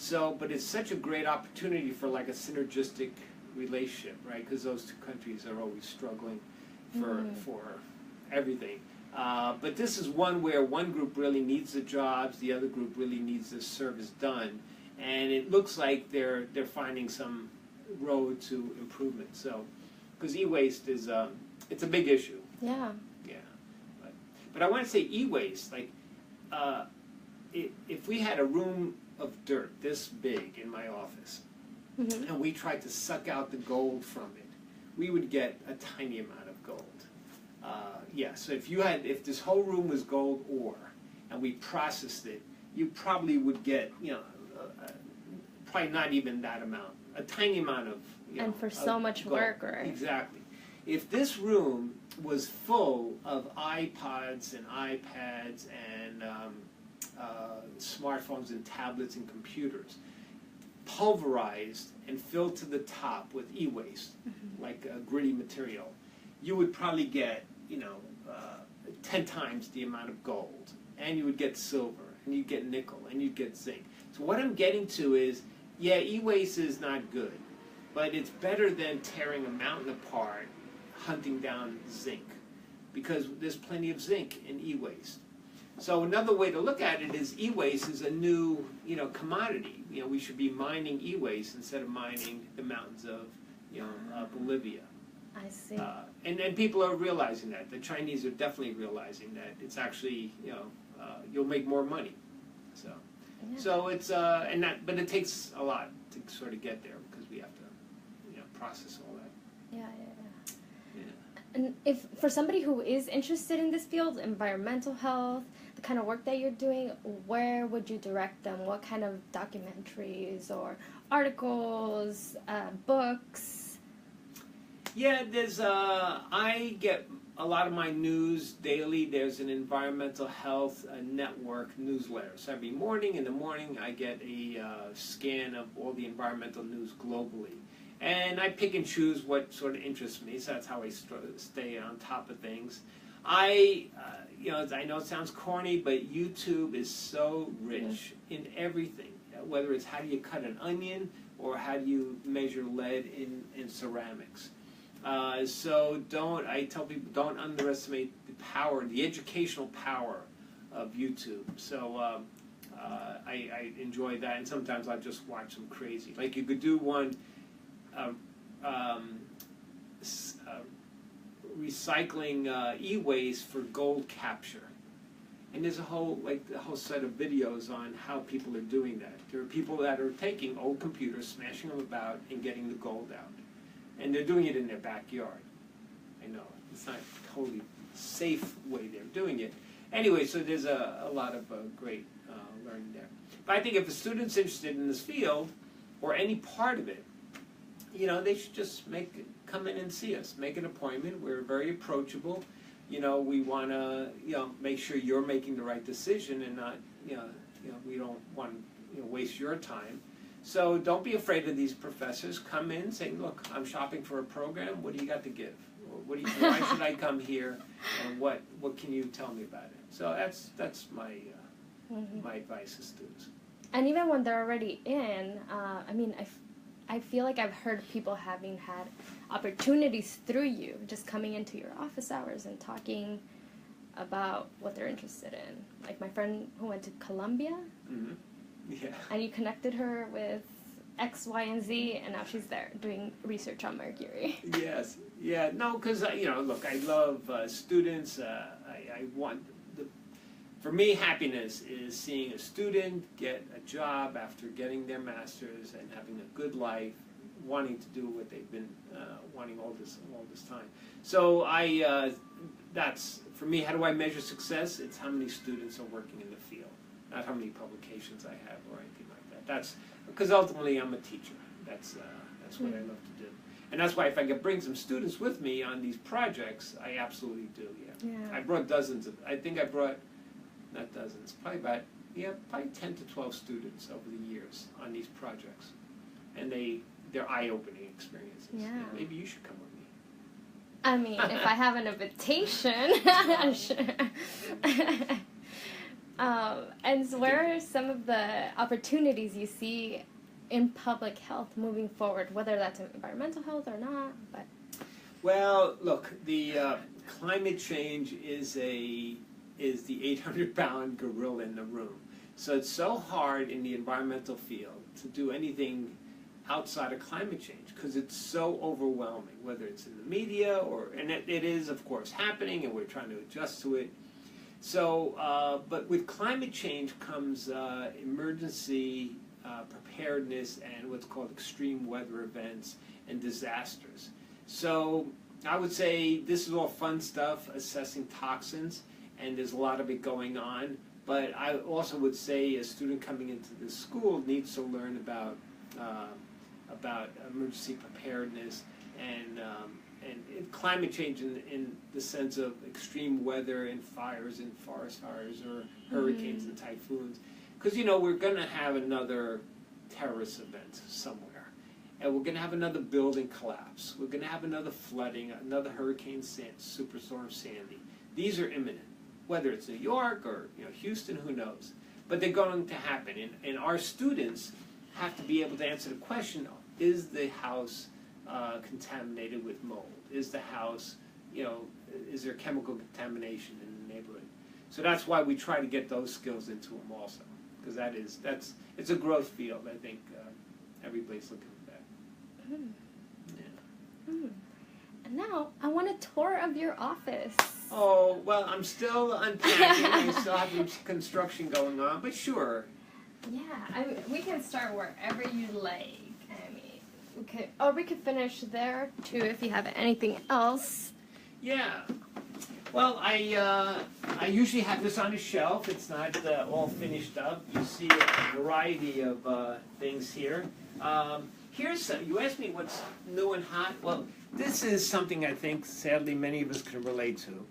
But it's such a great opportunity for like a synergistic relationship, right? Because those two countries are always struggling for everything. But this is one where one group really needs the jobs, the other group really needs the service done, and it looks like they're finding some road to improvement. So, because e-waste is it's a big issue. Yeah. Yeah. But I want to say e-waste, like if we had a room of dirt this big in my office, and we tried to suck out the gold from it, we would get a tiny amount of gold. So if this whole room was gold ore, and we processed it, you probably would get, probably not even that amount, a tiny amount of, and for so much gold. work, right? Exactly. if this room was full of iPods and iPads and smartphones and tablets and computers, pulverized and filled to the top with e-waste, like gritty material, you would probably get, 10 times the amount of gold, and you would get silver, and you'd get nickel, and you'd get zinc. So what I'm getting to is, yeah, e-waste is not good, but it's better than tearing a mountain apart, hunting down zinc, because there's plenty of zinc in e-waste. So another way to look at it is e-waste is a new, commodity. We should be mining e-waste instead of mining the mountains of, Bolivia. I see. And people are realizing that. The Chinese are definitely realizing that it's actually, you'll make more money. So, Yeah. so it's but it takes a lot to sort of get there because we have to, process all that. Yeah. Yeah. And if for somebody who is interested in this field, environmental health, the kind of work that you're doing, where would you direct them? What kind of documentaries or articles, books? Yeah, there's I get a lot of my news daily. There's an environmental health network newsletter. So every morning, in the morning, I get a scan of all the environmental news globally. And I pick and choose what sort of interests me, so that's how I stay on top of things. I know it sounds corny, but YouTube is so rich in everything, whether it's how do you cut an onion or how do you measure lead in ceramics. So I tell people, don't underestimate the educational power of YouTube. So I enjoy that, and sometimes I just watch them crazy. Like you could do one, recycling e-waste for gold capture. And there's a whole set of videos on how people are doing that. There are people that are taking old computers, smashing them about, and getting the gold out. And they're doing it in their backyard. I know, it's not a totally safe way they're doing it. Anyway, so there's a lot of great learning there. But I think if a student's interested in this field, or any part of it, they should just come in and see us. Make an appointment. We're very approachable. We want to, make sure you're making the right decision and not, we don't want to, waste your time. So don't be afraid of these professors. Come in, say, look, I'm shopping for a program. What do you got to give? Why should I come here? And what can you tell me about it? So that's my my advice to students. And even when they're already in, I feel like I've heard people having had opportunities through you, just coming into your office hours and talking about what they're interested in. Like my friend who went to Columbia, Yeah. and you connected her with X, Y, and Z, and now she's there doing research on mercury. Yes. Yeah. No, because look, I love students. I want for me, happiness is seeing a student get a job after getting their master's and having a good life, wanting to do what they've been wanting all this time. So that's for me. How do I measure success? It's how many students are working in the field, not how many publications I have or anything like that. That's because ultimately I'm a teacher. That's what I love to do, and that's why if I can bring some students with me on these projects, I absolutely do. Yeah. I brought dozens of. I think I brought. Not dozens, probably 10 to 12 students over the years on these projects, and they're eye-opening experiences. Yeah. Maybe you should come with me. I mean, if I have an invitation, sure. And so where are some of the opportunities you see in public health moving forward, whether that's in environmental health or not? But well, look, the climate change is the 800-pound gorilla in the room. So it's so hard in the environmental field to do anything outside of climate change because it's so overwhelming, whether it's in the media and it is, of course, happening, and we're trying to adjust to it. So, but with climate change comes emergency preparedness and what's called extreme weather events and disasters. So I would say this is all fun stuff, assessing toxins, and there's a lot of it going on. But I also would say a student coming into this school needs to learn about emergency preparedness and climate change in the sense of extreme weather and fires and forest fires or hurricanes and typhoons. Because, we're going to have another terrorist event somewhere. And we're going to have another building collapse. We're going to have another flooding, another Hurricane Superstorm Sandy. These are imminent. Whether it's New York or Houston, who knows? But they're going to happen. And our students have to be able to answer the question, is the house contaminated with mold? Is the house, is there chemical contamination in the neighborhood? So that's why we try to get those skills into them also. Because it's a growth field, I think. Everybody's looking at that. Mm. Yeah. Mm. And now, I want a tour of your office. Oh, well, I'm still unpacking. I still have some construction going on, but sure. Yeah, we can start wherever you like. I mean, we could finish there too if you have anything else. Yeah. Well, I usually have this on a shelf. It's not all finished up. You see a variety of things here. You asked me what's new and hot. Well, this is something I think, sadly, many of us can relate to.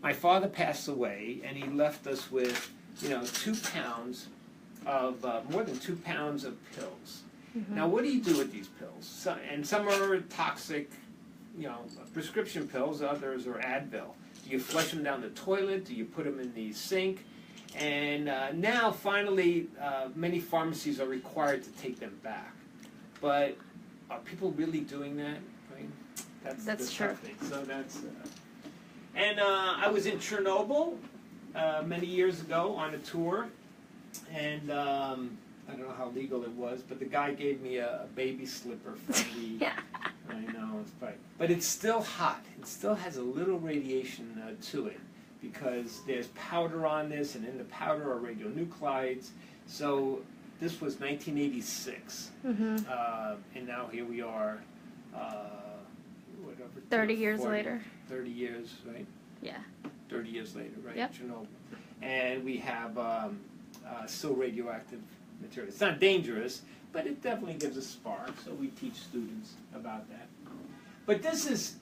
My father passed away, and he left us with, 2 pounds of, more than 2 pounds of pills. Mm-hmm. Now, what do you do with these pills? And some are toxic, prescription pills. Others are Advil. Do you flush them down the toilet? Do you put them in the sink? And now, finally, many pharmacies are required to take them back. But are people really doing that? I mean, that's true. tough thing. So that's. And I was in Chernobyl many years ago on a tour, and I don't know how legal it was, but the guy gave me a baby slipper from the. I know it's probably, but it's still hot. It still has a little radiation to it because there's powder on this, and in the powder are radionuclides. So this was 1986, Mm-hmm. and now here we are. 30 years later. 30 years, right? Yeah. 30 years later, right? Yep. Chernobyl. And we have still radioactive material. It's not dangerous, but it definitely gives a spark, so we teach students about that. But this is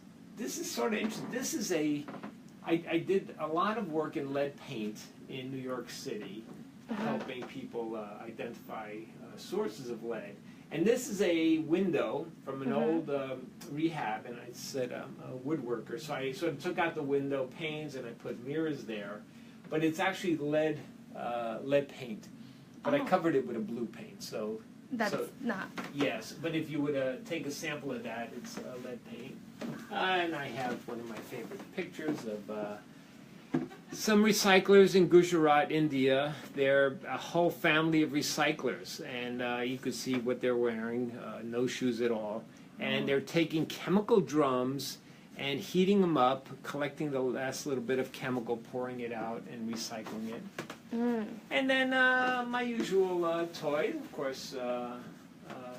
sort of interesting. This is I did a lot of work in lead paint in New York City, helping people identify sources of lead. And this is a window from an old rehab, and I said I'm a woodworker, so I sort of took out the window panes and I put mirrors there. But it's actually lead paint, but I covered it with a blue paint. That's not. Yes, but if you would take a sample of that, it's lead paint. And I have one of my favorite pictures of some recyclers in Gujarat, India. They're a whole family of recyclers, and you could see what they're wearing, no shoes at all. And they're taking chemical drums and heating them up, collecting the last little bit of chemical, pouring it out, and recycling it. And then my usual toy, of course,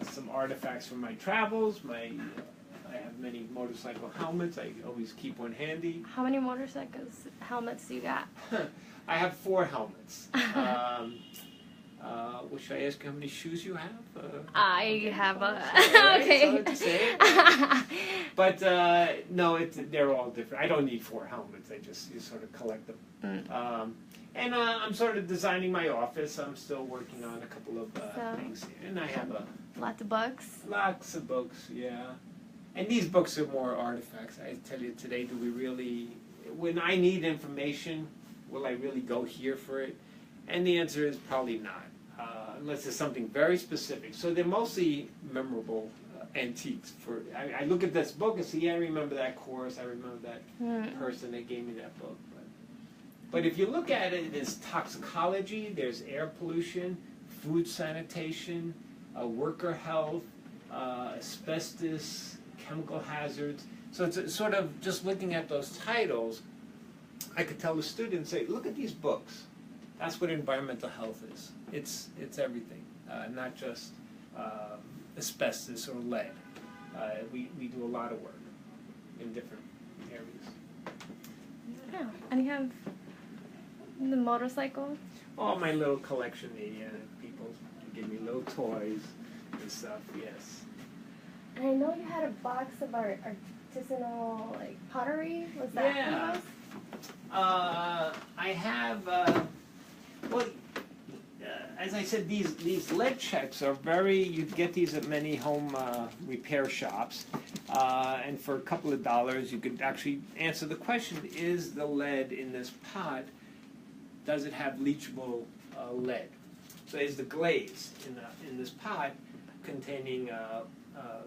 some artifacts from my travels. I have many motorcycle helmets. I always keep one handy. How many helmets do you got? I have 4 helmets. Should I ask you how many shoes you have? I have a... Okay. Okay. So say but no, they're all different. I don't need 4 helmets. You sort of collect them. And I'm sort of designing my office. I'm still working on a couple of things here. And I have lots of books? Lots of books, yeah. And these books are more artifacts. I tell you today, when I need information, will I really go here for it? And the answer is probably not, unless it's something very specific. So they're mostly memorable antiques. I look at this book and say, yeah, I remember that course, I remember that person that gave me that book. But if you look at it, there's toxicology, there's air pollution, food sanitation, worker health, asbestos, chemical hazards. So it's sort of just looking at those titles, I could tell the students, say, look at these books. That's what environmental health is. It's everything, not just asbestos or lead. We do a lot of work in different areas. Yeah. And you have the motorcycle? Oh, my little collection. People give me little toys and stuff, yes. And I know you had a box of our artisanal like pottery? Was that Yeah. what it I have, well, as I said, these lead checks are you get these at many home repair shops, and for a couple of dollars you could actually answer the question, is the lead in this pot, does it have leachable lead? So is the glaze in this pot containing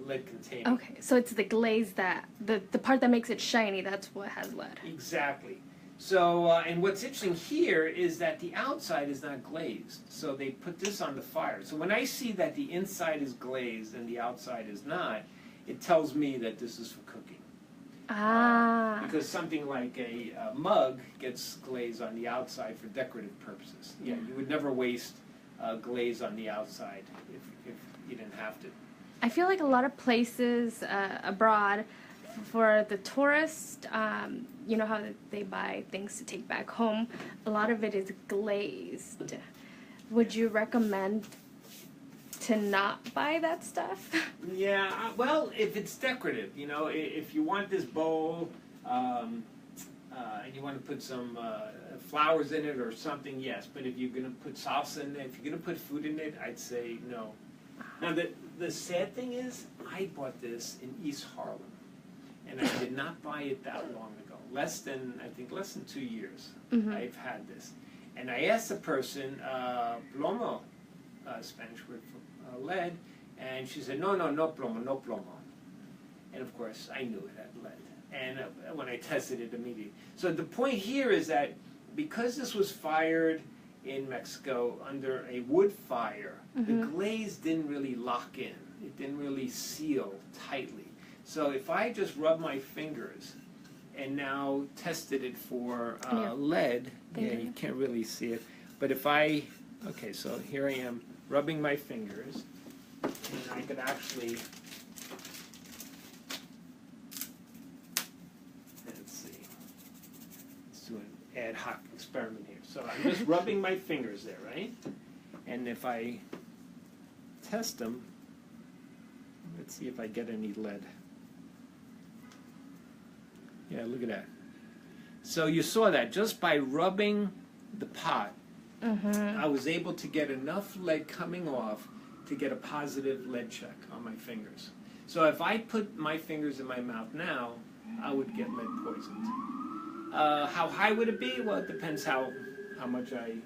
lead containing? Okay, so it's the glaze the part that makes it shiny, that's what has lead. Exactly. So, and what's interesting here is that the outside is not glazed. So they put this on the fire. So when I see that the inside is glazed and the outside is not, it tells me that this is for cooking. Ah. Because something like a mug gets glaze on the outside for decorative purposes. Yeah, you would never waste glaze on the outside if you didn't have to. I feel like a lot of places abroad, for the tourist, you know how they buy things to take back home, a lot of it is glazed. Would you recommend to not buy that stuff? Yeah, well, if it's decorative, you know, if you want this bowl and you want to put some flowers in it or something, yes. But if you're going to put salsa in it, if you're going to put food in it, I'd say no. Now, the sad thing is, I bought this in East Harlem, and I did not buy it that long ago. Less than 2 years, I've had this. And I asked the person, plomo, Spanish word for lead, and she said, no plomo, no plomo. And of course, I knew it had lead. And when I tested it immediately. So the point here is that because this was fired in Mexico under a wood fire, the glaze didn't really lock in. It didn't really seal tightly. So if I just rub my fingers and now tested it for lead, yeah, you can't really see it. But if okay, so here I am rubbing my fingers, and I could actually, let's see, let's do an ad hoc experiment here. So I'm just rubbing my fingers there, right? And if I test them, let's see if I get any lead. Yeah, look at that. So you saw that just by rubbing the pot, I was able to get enough lead coming off to get a positive lead check on my fingers. So if I put my fingers in my mouth now, I would get lead poisoned. How high would it be? Well, it depends how much I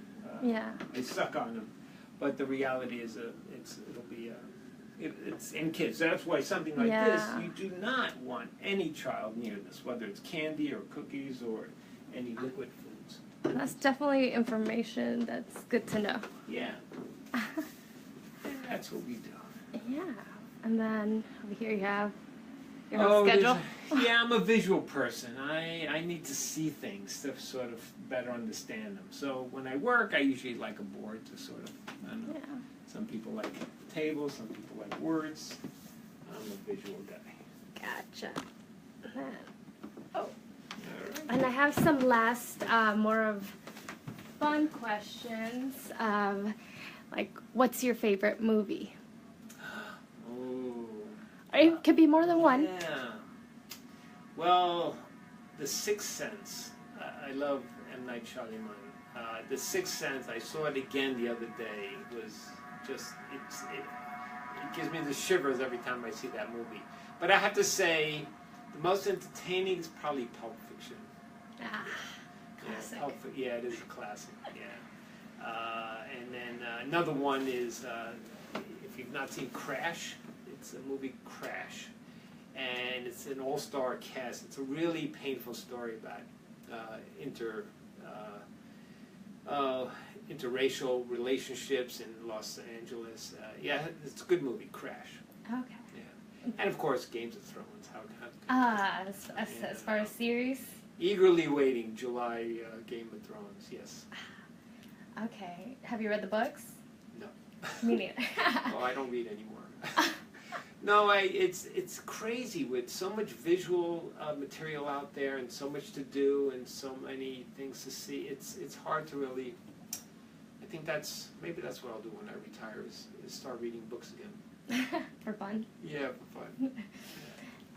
suck on them. But the reality is, it'll be. It's in kids. That's why something like this, you do not want any child near this, whether it's candy or cookies or any liquid foods. That's definitely information that's good to know. Yeah. And that's what we do. Yeah. And then over here you have your whole schedule. Yeah, I'm a visual person. I need to see things to sort of better understand them. So when I work, I usually like a board to sort of, I don't know. Yeah. Some people like tables, some people like words. I'm a visual guy. Gotcha. And I have some last, more of fun questions. Like, what's your favorite movie? Oh. It could be more than one. Yeah. Well, The Sixth Sense. I love M. Night Shyamalan. The Sixth Sense, I saw it again the other day. It was just, it gives me the shivers every time I see that movie. But I have to say, the most entertaining is probably Pulp Fiction. Ah, classic. Yeah, it is a classic, yeah. And then another one is, if you've not seen Crash, it's a movie Crash. And it's an all-star cast. It's a really painful story about interracial relationships in Los Angeles. Yeah, it's a good movie, Crash. Okay. Yeah. And of course, Games of Thrones. As far as series? Eagerly waiting, July Game of Thrones, yes. Okay. Have you read the books? No. Me neither. Oh, I don't read anymore. No, it's crazy with so much visual material out there and so much to do and so many things to see. It's hard to really. I think maybe that's what I'll do when I retire is start reading books again. For fun. Yeah, for fun.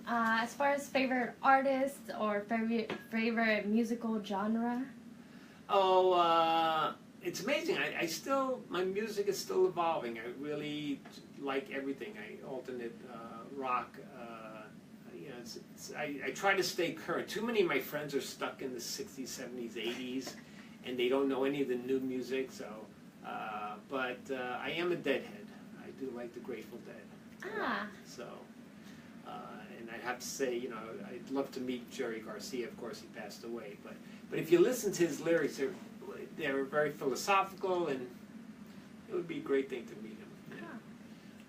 As far as favorite artist or favorite musical genre? Oh, it's amazing. I still, my music is still evolving. I really like everything. I alternate rock. You know, I try to stay current. Too many of my friends are stuck in the 60s, 70s, 80s, and they don't know any of the new music. So, but I am a Deadhead. I do like the Grateful Dead. Ah. So, and I have to say, you know, I'd love to meet Jerry Garcia. Of course, he passed away, but if you listen to his lyrics, they're very philosophical, and it would be a great thing to meet him. Yeah. Huh.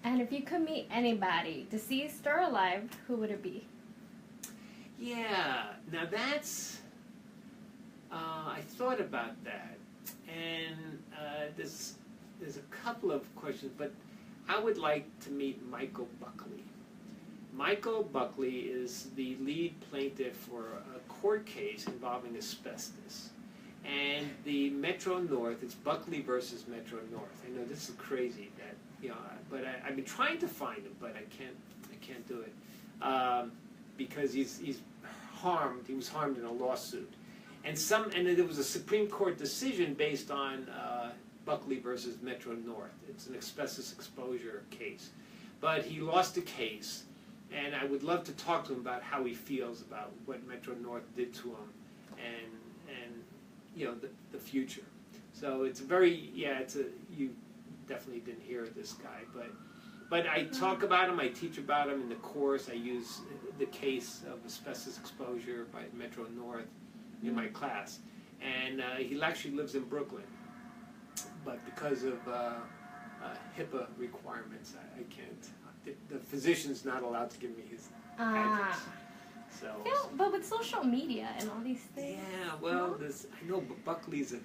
And if you could meet anybody, deceased or alive, who would it be? Yeah, now that's, I thought about that, and there's a couple of questions, but I would like to meet Michael Buckley. Michael Buckley is the lead plaintiff for a court case involving asbestos. And the Metro North, it's Buckley versus Metro North. I know this is crazy, that, you know, but I've been trying to find him, but I can't do it because he's harmed. He was harmed in a lawsuit, and there was a Supreme Court decision based on Buckley versus Metro North. It's an asbestos exposure case, but he lost the case, and I would love to talk to him about how he feels about what Metro North did to him, and you know, the future. So it's very, yeah, you definitely didn't hear this guy, but I talk about him, I teach about him in the course. I use the case of asbestos exposure by Metro North in my class, and he actually lives in Brooklyn, but because of HIPAA requirements, I can't. The physician's not allowed to give me his address. So, but with social media and all these things. Yeah, well, I know, but Buckley's a,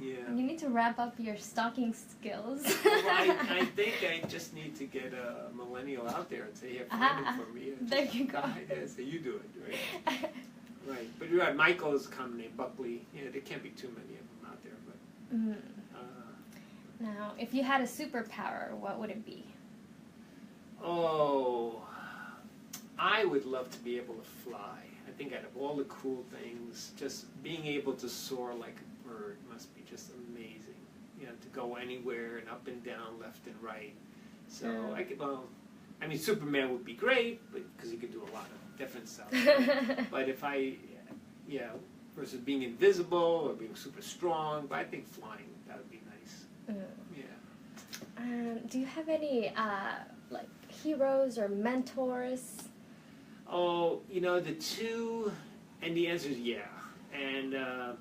yeah. You need to ramp up your stalking skills. Well, I think I just need to get a millennial out there and say, "Hey, find him for me." There you go. Yeah, so you do it, right? Right, but you're right. Michael is a common name. Buckley. Yeah, there can't be too many of them out there, but. Now, if you had a superpower, what would it be? Oh. I would love to be able to fly. I think out of all the cool things, just being able to soar like a bird must be just amazing. You know, to go anywhere and up and down, left and right. So I could, I mean, Superman would be great, but because he could do a lot of different stuff. But if versus being invisible or being super strong, but I think flying, that would be nice. Yeah. Do you have any like heroes or mentors? Oh, you know, the two, and the answer is yeah. And no,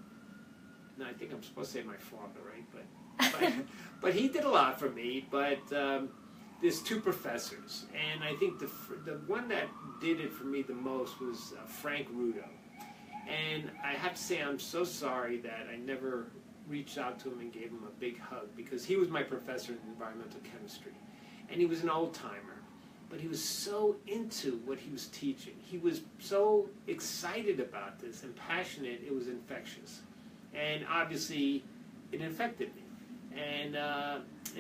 I think I'm supposed to say my father, right? But he did a lot for me. But there's two professors, and I think the one that did it for me the most was Frank Rudo. And I have to say, I'm so sorry that I never reached out to him and gave him a big hug, because he was my professor in environmental chemistry, and he was an old timer. But he was so into what he was teaching. He was so excited about this and passionate, it was infectious. And obviously, it infected me. And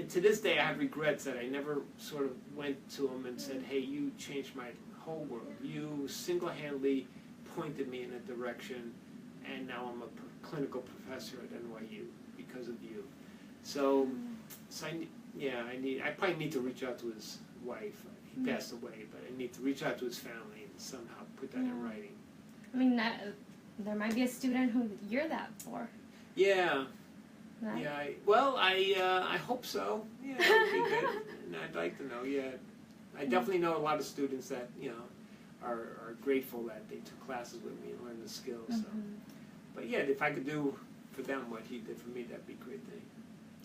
to this day, I have regrets that I never sort of went to him and said, hey, you changed my whole world. You single-handedly pointed me in a direction, and now I'm a clinical professor at NYU because of you. So I probably need to reach out to his wife. He passed away, but I need to reach out to his family and somehow put that in writing. I mean, there might be a student who you're that for. Yeah. Right? Yeah. I hope so. Yeah, that would be good. And I'd like to know. Yeah, I definitely know a lot of students that are grateful that they took classes with me and learned the skills. So. But yeah, if I could do for them what he did for me, that'd be a great thing.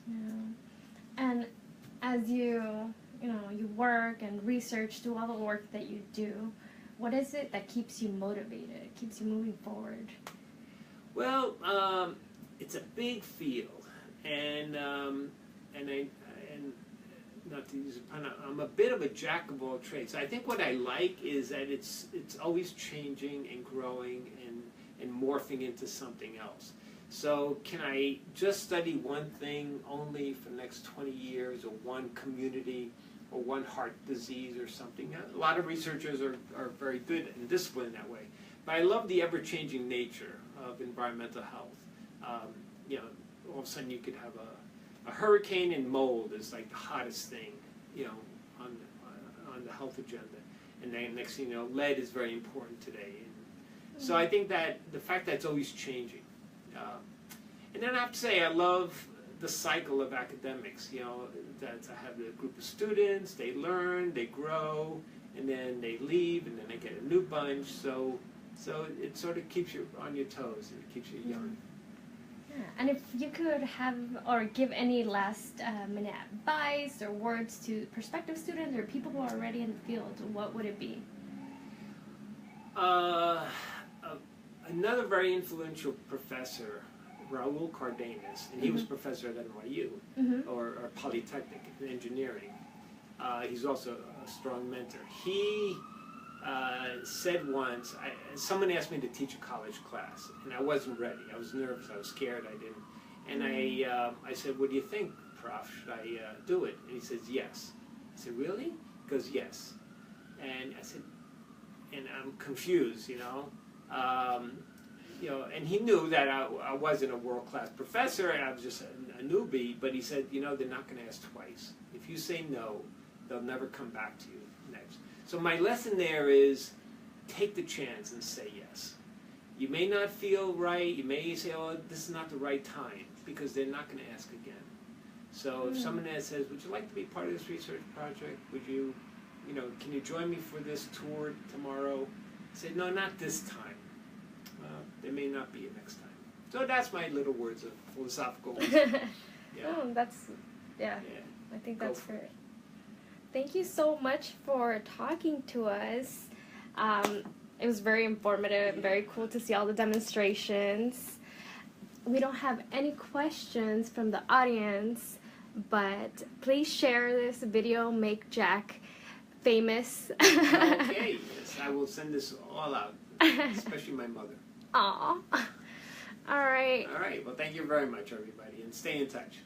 Yeah. And as you work and research, do all the work that you do, what is it that keeps you motivated, keeps you moving forward? Well, it's a big field, and not to use a pun, I'm a bit of a jack of all trades. So I think what I like is that it's always changing and growing and morphing into something else. So can I just study one thing only for the next 20 years, or one community, or one heart disease or something. A lot of researchers are very good and disciplined that way. But I love the ever-changing nature of environmental health. You know, all of a sudden you could have a hurricane, and mold is like the hottest thing, you know, on the health agenda. And then next thing you know, lead is very important today. And so I think that the fact that it's always changing. And then I have to say, I love the cycle of academics. You know, that I have a group of students, they learn, they grow, and then they leave, and then they get a new bunch. So it sort of keeps you on your toes, and it keeps you young. Yeah. And if you could have or give any last minute advice or words to prospective students or people who are already in the field, what would it be? Another very influential professor, Raul Cardenas, and he was professor at NYU, or Polytechnic in engineering. He's also a strong mentor. He said once, someone asked me to teach a college class, and I wasn't ready. I was nervous. I was scared. I didn't. And I said, "What do you think, Prof? Should I do it?" And he says, "Yes." I said, "Really?" He goes, "Yes." And I said, and I'm confused, you know. You know, and he knew that I wasn't a world-class professor, and I was just a newbie, but he said, you know, they're not going to ask twice. If you say no, they'll never come back to you next. So my lesson there is take the chance and say yes. You may not feel right, you may say, oh, this is not the right time, because they're not going to ask again. So if someone says, would you like to be part of this research project? Would you, you know, can you join me for this tour tomorrow? I said, no, not this time. There may not be a next time. So that's my little words of philosophical wisdom. Yeah. Oh, yeah. I think that's great. Thank you so much for talking to us. It was very informative and very cool to see all the demonstrations. We don't have any questions from the audience, but please share this video, make Jack famous. Okay, yes, I will send this all out, especially my mother. Aw. All right. All right, well, thank you very much, everybody, and stay in touch.